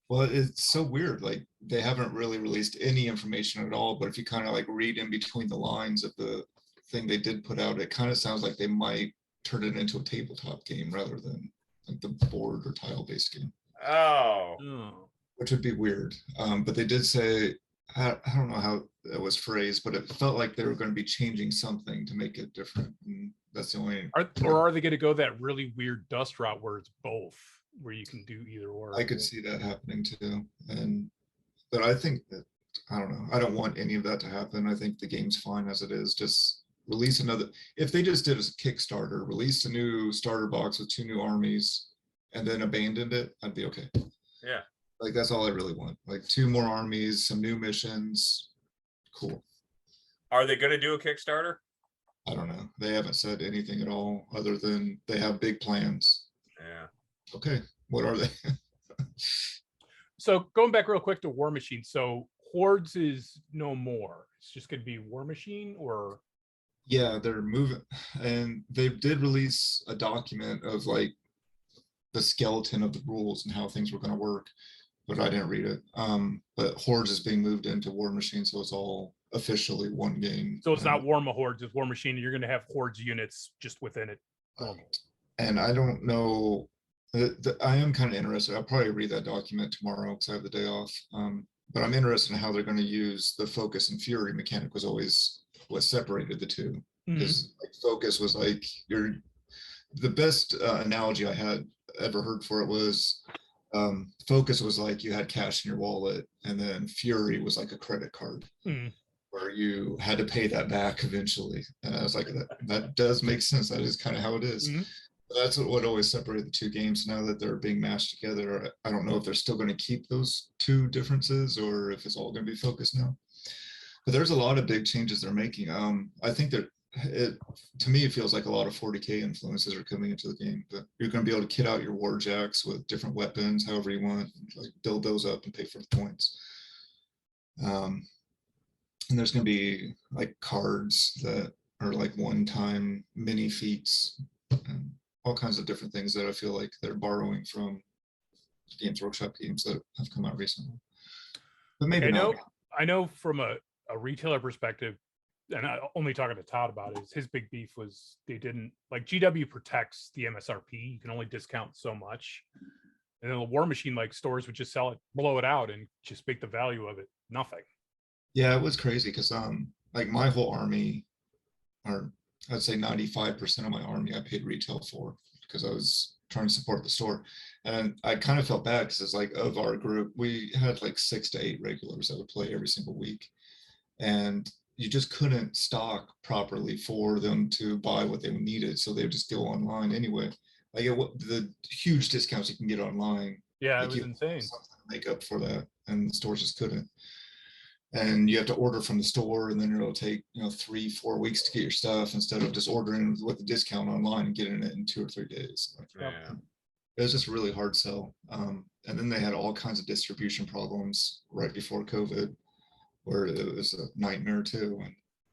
Well, it's so weird. Like they haven't really released any information at all. But if you kind of like read in between the lines of the thing they did put out, it kind of sounds like they might turn it into a tabletop game rather than like the board or tile-based game. Oh. Which would be weird. But they did say, I don't know how it was phrased, but it felt like they were going to be changing something to make it different. And that's the only. Or are they going to go that really weird dust route where it's both, where you can do either or? I could see that happening too. But I think that, I don't know. I don't want any of that to happen. I think the game's fine as it is. Just release another. If they just did a Kickstarter, released a new starter box with 2 new armies, and then abandoned it, I'd be okay. Yeah. Like that's all I really want. Like 2 more armies, some new missions. Cool. Are they going to do a Kickstarter? I don't know. They haven't said anything at all other than they have big plans. Yeah. Okay. What are they? So going back real quick to Warmachine. So Hordes is no more. It's just going to be Warmachine, or? Yeah, they're moving. And they did release a document of like the skeleton of the rules and how things were going to work, but I didn't read it. But Hordes is being moved into Warmachine, so it's all officially one game. So it's not Hordes, it's Warmachine, and you're going to have Hordes units just within it. And I don't know. I am kind of interested. I'll probably read that document tomorrow because I have the day off. But I'm interested in how they're going to use the focus and fury mechanic. Was always what separated the two. Because like, focus was like the best analogy I had ever heard for it was focus was like you had cash in your wallet, and then fury was like a credit card where you had to pay that back eventually. And I was like, that does make sense. That is kind of how it is. That's what always separated the 2 games. Now that they're being mashed together, I don't know if they're still going to keep those 2 differences or if it's all going to be focused now. But there's a lot of big changes they're making. I think that to me, it feels like a lot of 40K influences are coming into the game. But you're going to be able to kit out your warjacks with different weapons, however you want, like build those up and pay for the points. And there's going to be like cards that are like one-time mini feats and all kinds of different things that I feel like they're borrowing from Games Workshop games that have come out recently. But maybe not. I know from a retailer perspective, and I only talking to Todd about it, his big beef was they didn't, like, GW protects the MSRP. You can only discount so much. And then the Warmachine, like, stores would just sell it, blow it out, and just make the value of it nothing. Yeah, it was crazy because like my whole army, or I'd say 95% of my army I paid retail for because I was trying to support the store. And I kind of felt bad because it's like, of our group, we had like 6 to 8 regulars that would play every single week. And you just couldn't stock properly for them to buy what they needed. So they would just go online anyway. Like the huge discounts you can get online. Yeah, like it was insane. Something to make up for that. And the stores just couldn't. And you have to order from the store, and then it'll take 3-4 weeks to get your stuff instead of just ordering with a discount online and getting it in 2 or 3 days. It was just a really hard sell. And then they had all kinds of distribution problems right before COVID, where it was a nightmare too.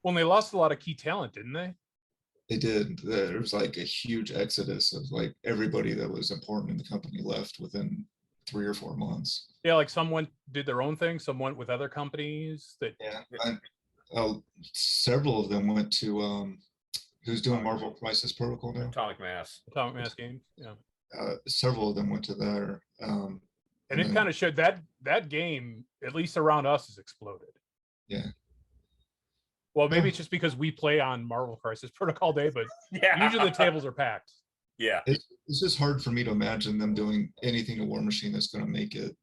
Well, they lost a lot of key talent, didn't they? They did. There was like a huge exodus of like everybody that was important in the company left within 3 or 4 months. Yeah, like some did their own thing, some went with other companies. Several of them went to who's doing Marvel Crisis Protocol now. Atomic Mass Games. Yeah. Several of them went to there. And it kind of showed that game, at least around us, has exploded. Yeah. Well, maybe it's just because we play on Marvel Crisis Protocol Day, but usually the tables are packed. Yeah. It's just hard for me to imagine them doing anything to Warmachine that's going to make it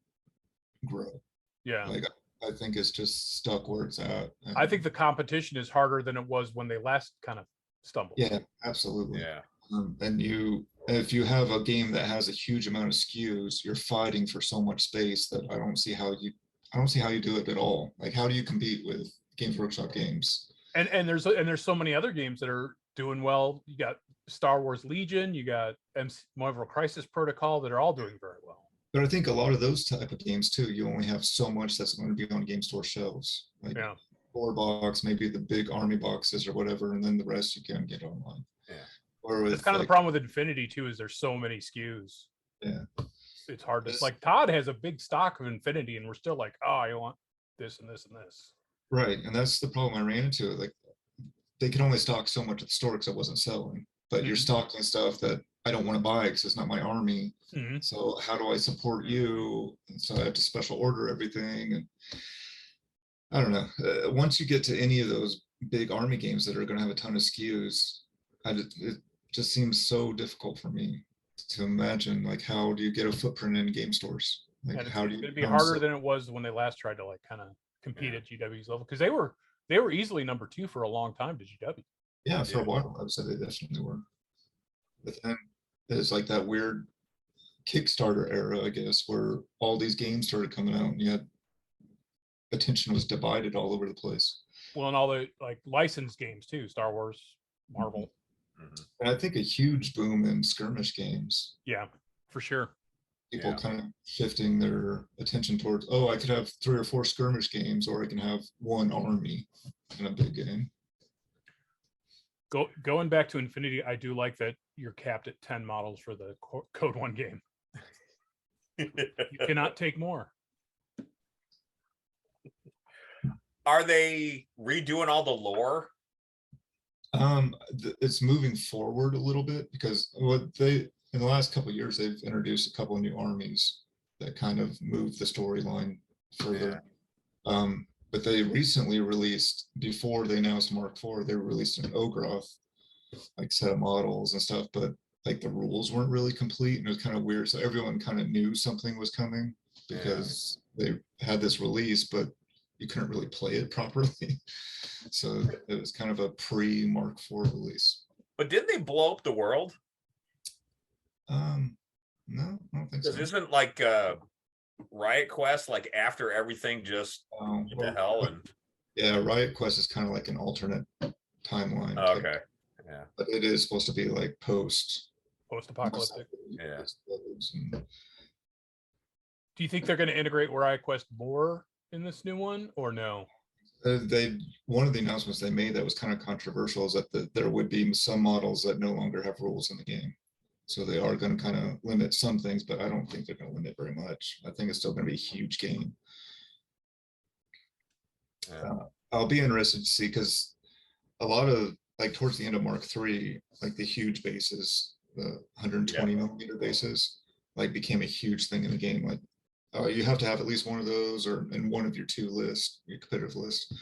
grow. Yeah. Like, I think it's just stuck where it's at. I think the competition is harder than it was when they last kind of stumbled. Yeah, absolutely. Yeah. And if you have a game that has a huge amount of SKUs, you're fighting for so much space that I don't see how you do it at all. Like, how do you compete with Games Workshop games? And there's so many other games that are doing well. You got Star Wars Legion, you got Marvel Crisis Protocol that are all doing very well. But I think a lot of those type of games too, you only have so much that's going to be on game store shelves. Like 4-box, maybe the big army boxes or whatever, and then the rest you can get online. Yeah. Or with, that's kind of the problem with Infinity too, is there's so many SKUs. Yeah. It's hard to like Todd has a big stock of Infinity and we're still like, oh, I want this and this and this. Right. And that's the problem I ran into. Like, they could only stock so much at the store because it wasn't selling. But you're stocking stuff that I don't want to buy because it's not my army. So how do I support you? And so I have to special order everything. And I don't know. Once you get to any of those big army games that are going to have a ton of SKUs, it just seems so difficult for me to imagine. Like, how do you get a footprint in game stores? Like, how do you? It'd be harder than it was when they last tried to like kind of compete at GW's level, because they were easily number 2 for a long time to GW. Yeah, for a while, I would say they definitely were. But then it's like that weird Kickstarter era, I guess, where all these games started coming out, and yet attention was divided all over the place. Well, and all the like licensed games too, Star Wars, Marvel. And I think a huge boom in skirmish games. Yeah, for sure. People kind of shifting their attention towards, I could have 3 or 4 skirmish games, or I can have one army in a big game. Going back to Infinity, I do like that you're capped at 10 models for the Code 1 game. You cannot take more. Are they redoing all the lore? It's moving forward a little bit, because in the last couple of years, they've introduced a couple of new armies that kind of move the storyline further. But they recently released, before they announced Mark IV, they released an Ogroth like set of models and stuff, but like the rules weren't really complete, and it was kind of weird. So everyone kind of knew something was coming because they had this release, but you couldn't really play it properly. So it was kind of a pre-Mark IV release. But didn't they blow up the world? No, I don't think so. Because isn't like Riot Quest like after everything just went to hell? And yeah, Riot Quest is kind of like an alternate timeline. Okay. Yeah. But it is supposed to be like post-apocalyptic. Yeah. Do you think they're going to integrate Riot Quest more in this new one, or no? One of the announcements they made that was kind of controversial is that there would be some models that no longer have rules in the game. So they are going to kind of limit some things, but I don't think they're going to limit very much. I think it's still going to be a huge game. I'll be interested to see, because a lot of, like, towards the end of Mark III, like the huge bases, the 120 millimeter bases, like became a huge thing in the game. Like, you have to have at least one of those, or in one of your 2 lists, your competitive list.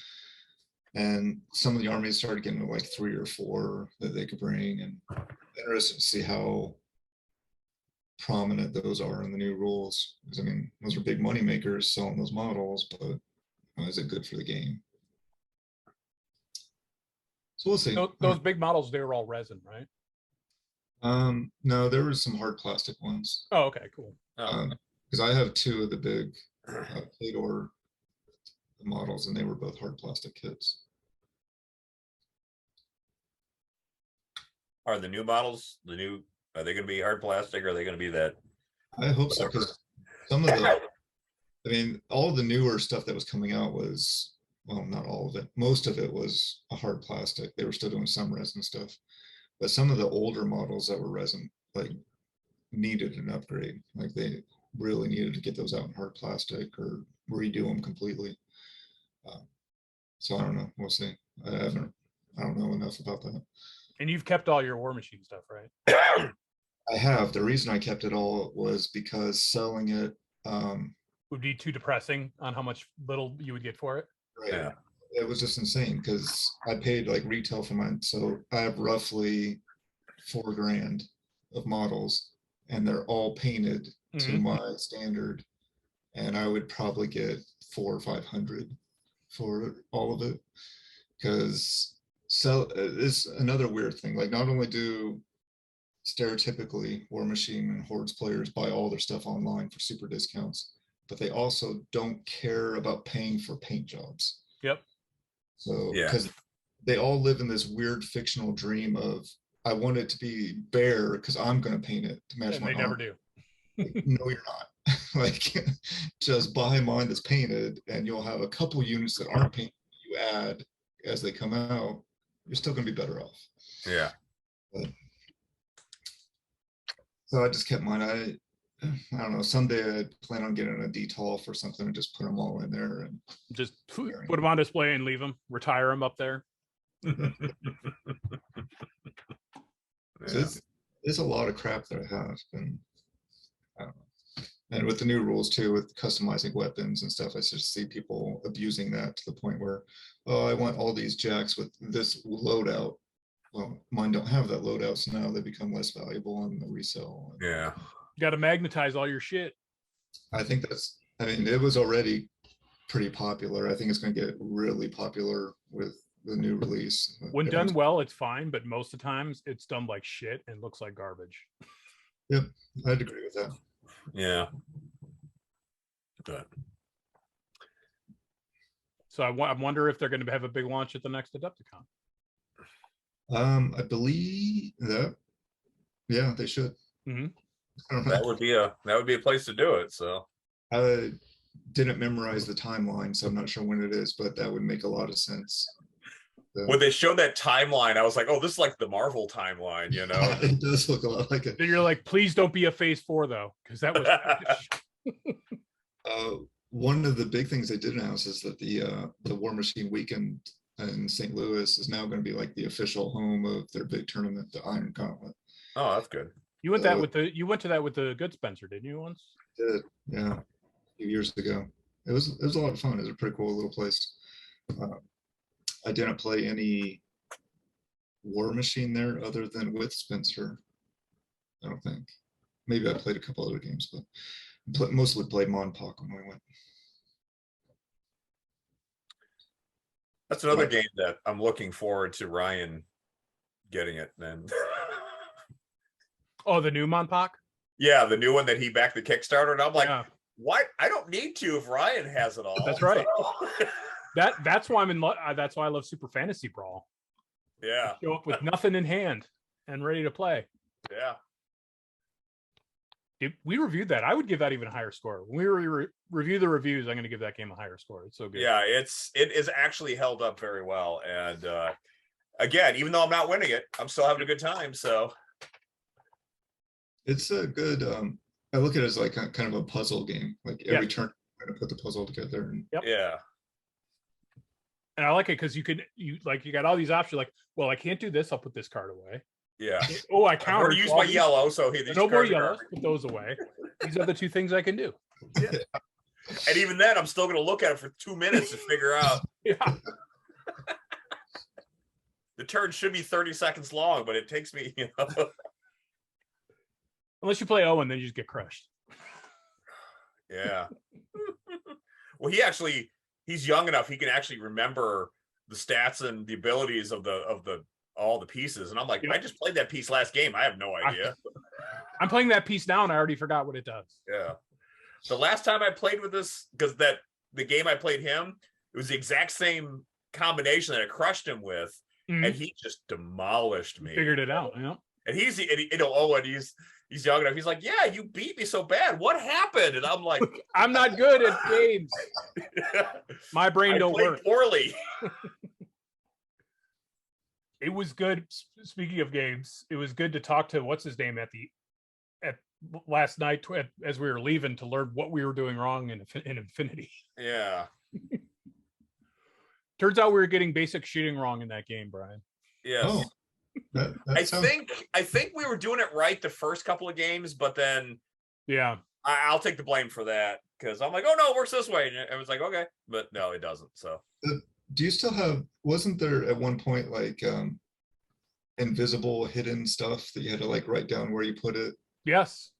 And some of the armies started getting to like 3 or 4 that they could bring, and interested to see how prominent those are in the new rules. Because I mean, those are big money makers selling those models, but is it good for the game? So we'll see. Those big models, they were all resin, right? No, there was some hard plastic ones. Oh, okay, cool. Because I have 2 of the big Kador models, and they were both hard plastic kits. Are the new models are they going to be hard plastic, or are they going to be that? I hope so, because some of the, I mean, all of the newer stuff that was coming out was, well, not all of it, most of it was a hard plastic. They were still doing some resin stuff, but some of the older models that were resin, like, needed an upgrade. Like, they really needed to get those out in hard plastic or redo them completely. So I don't know. We'll see. I don't know enough about that. And you've kept all your Warmachine stuff, right? I have. The reason I kept it all was because selling it would be too depressing on how much little you would get for it. right. Yeah. It was just insane because I paid like retail for mine. So I have roughly $4,000 of models, and they're all painted to my standard. And I would probably get 400 or 500 for all of it, because it's another weird thing. Like, not only do stereotypically Warmachine and Hordes players buy all their stuff online for super discounts, but they also don't care about paying for paint jobs. Yep. So, Yeah. because they all live in this weird fictional dream of, I want it to be bare because I'm going to paint it to match And my they never arm. do. Like, no, you're not. Like, just buy mine that's painted, and you'll have a couple units that aren't painted. You add as they come out, you're still going to be better off. Yeah. But, so I just kept mine. I don't know. Someday I plan on getting a DTOL or something and just put them all in there and Just put them on display and leave them. Retire them up there. So it's a lot of crap that I have, and I don't know. And with the new rules too, with customizing weapons and stuff, I just see people abusing that to the point where, oh, I want all these jacks with this loadout. Well, mine don't have that loadout, so now they become less valuable on the resale. Yeah. You got to magnetize all your shit. I think I mean, it was already pretty popular. I think it's going to get really popular with the new release. When done well, it's fine, but most of the times it's done like shit and looks like garbage. Yep, I'd agree with that. Yeah. But So I wonder if they're going to have a big launch at the next Adepticon. I believe that, yeah, they should. that would be a place to do it. So I didn't memorize the timeline, so I'm not sure when it is, but that would make a lot of sense. So, when they showed that timeline, I was like, oh, this is like the Marvel timeline, you know? it does look a lot like it. Then you're like, please don't be a phase 4 though, because that was one of the big things they did announce is that the Warmachine weekend in St. Louis is now going to be like the official home of their big tournament, the Iron Gauntlet. Oh, that's good. You went to that with the Good Spencer, didn't you once? Did, yeah, a few years ago. It was a lot of fun. It was a pretty cool little place. I didn't play any Warmachine there other than with Spencer. I don't think. Maybe I played a couple other games, but mostly played Monpok when we went. That's another game that I'm looking forward to Ryan getting it then. Oh, the new Monpok? Yeah, the new one that he backed the Kickstarter, and I'm like, Yeah. what? I don't need to if Ryan has it all. That's right. So- That's why that's why I love Super Fantasy Brawl. yeah, Show up with nothing in hand and ready to play. yeah. We reviewed that. I would give that even a higher score. When we review the reviews, I'm going to give that game a higher score. It's so good. Yeah, it is actually held up very well. And again, even though I'm not winning it, I'm still having a good time. So It's a good. I look at it as like kind of a puzzle game. Like every turn, I'm gonna put the puzzle together. And yeah, And I like it because you got all these options. Like, well, I can't do this. I'll put this card away. yeah. Oh, I I'm counter. going to use my yellow, so here, these No more cards are yellows. garbage. Put those away. These are the two things I can do. And even then, I'm still going to look at it for 2 minutes to figure out. Yeah. The turn should be 30 seconds long, but it takes me, you know. Unless you play Owen, then you just get crushed. Yeah. Well, he's young enough. He can actually remember the stats and the abilities of all the pieces. And I'm like, I just played that piece last game. I have no idea. I'm playing that piece now, and I already forgot what it does. Yeah. The last time I played with this, because the game I played him, it was the exact same combination that I crushed him with, and he just demolished me. Figured it out, you know. And he's young enough. He's like, yeah, you beat me so bad. What happened? And I'm like, I'm not good at games. My brain don't work. Poorly. It was good. Speaking of games, it was good to talk to what's his name at last night as we were leaving to learn what we were doing wrong in Infinity. Yeah. Turns out we were getting basic shooting wrong in that game, Brian. Yes. oh, I think we were doing it right the first couple of games, but then Yeah. I'll take the blame for that because I'm like, oh no, it works this way. And it was like, okay, but no, it doesn't. So Do you still have, wasn't there at one point like invisible hidden stuff that you had to like write down where you put it? Yes.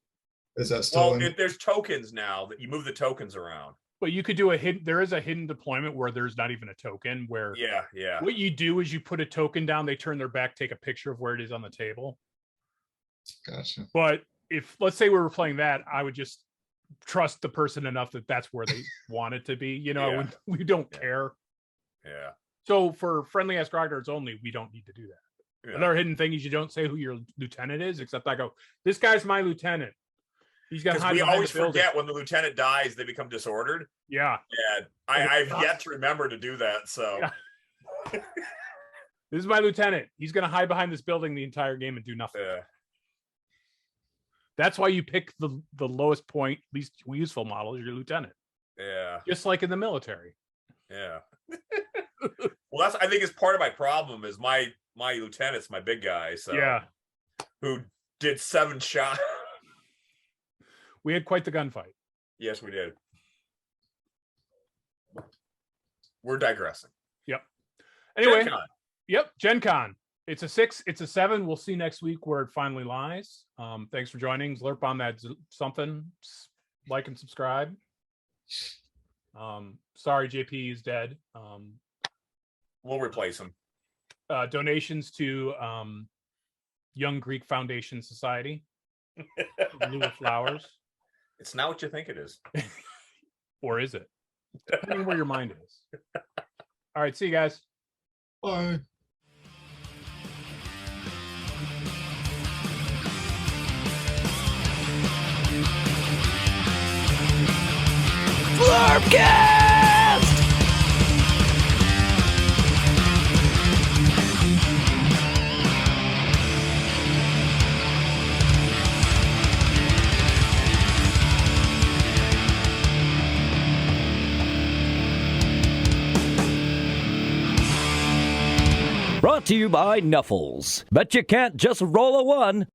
Is that still well, there's tokens now that you move the tokens around. But you could do a hidden, there is a hidden deployment where there's not even a token, where Yeah. what you do is you put a token down, they turn their back, take a picture of where it is on the table. Gotcha. But if, let's say we were playing that, I would just trust the person enough that that's where they want it to be. You know, Yeah. we don't care. Yeah. So for friendly ass grognards only, we don't need to do that. Yeah. Another hidden thing is you don't say who your lieutenant is, except I go, this guy's my lieutenant. He's got. Because we always forget when the lieutenant dies, they become disordered. Yeah. And I've yet to remember to do that. So Yeah. This is my lieutenant. He's going to hide behind this building the entire game and do nothing. yeah. That's That's why you pick the lowest point, least useful model as your lieutenant. Yeah. Just like in the military. Yeah. Well, that's I think is part of my problem is my lieutenant's my big guy. So Yeah. who did 7 shots. We had quite the gunfight. Yes, we did. We're digressing. Anyway, GenCon. yep, GenCon. It's a 6, it's a 7. We'll see next week where it finally lies. Thanks for joining. Zlurp on that something. Like and subscribe. Sorry, JP is dead. We'll replace him. Donations to Young Greek Foundation Society. Blue of flowers. It's not what you think it is. Or is it? Depending where your mind is. All right, see you guys. Bye. Zlurpcast! Brought to you by Nuffles. Bet you can't just roll a 1.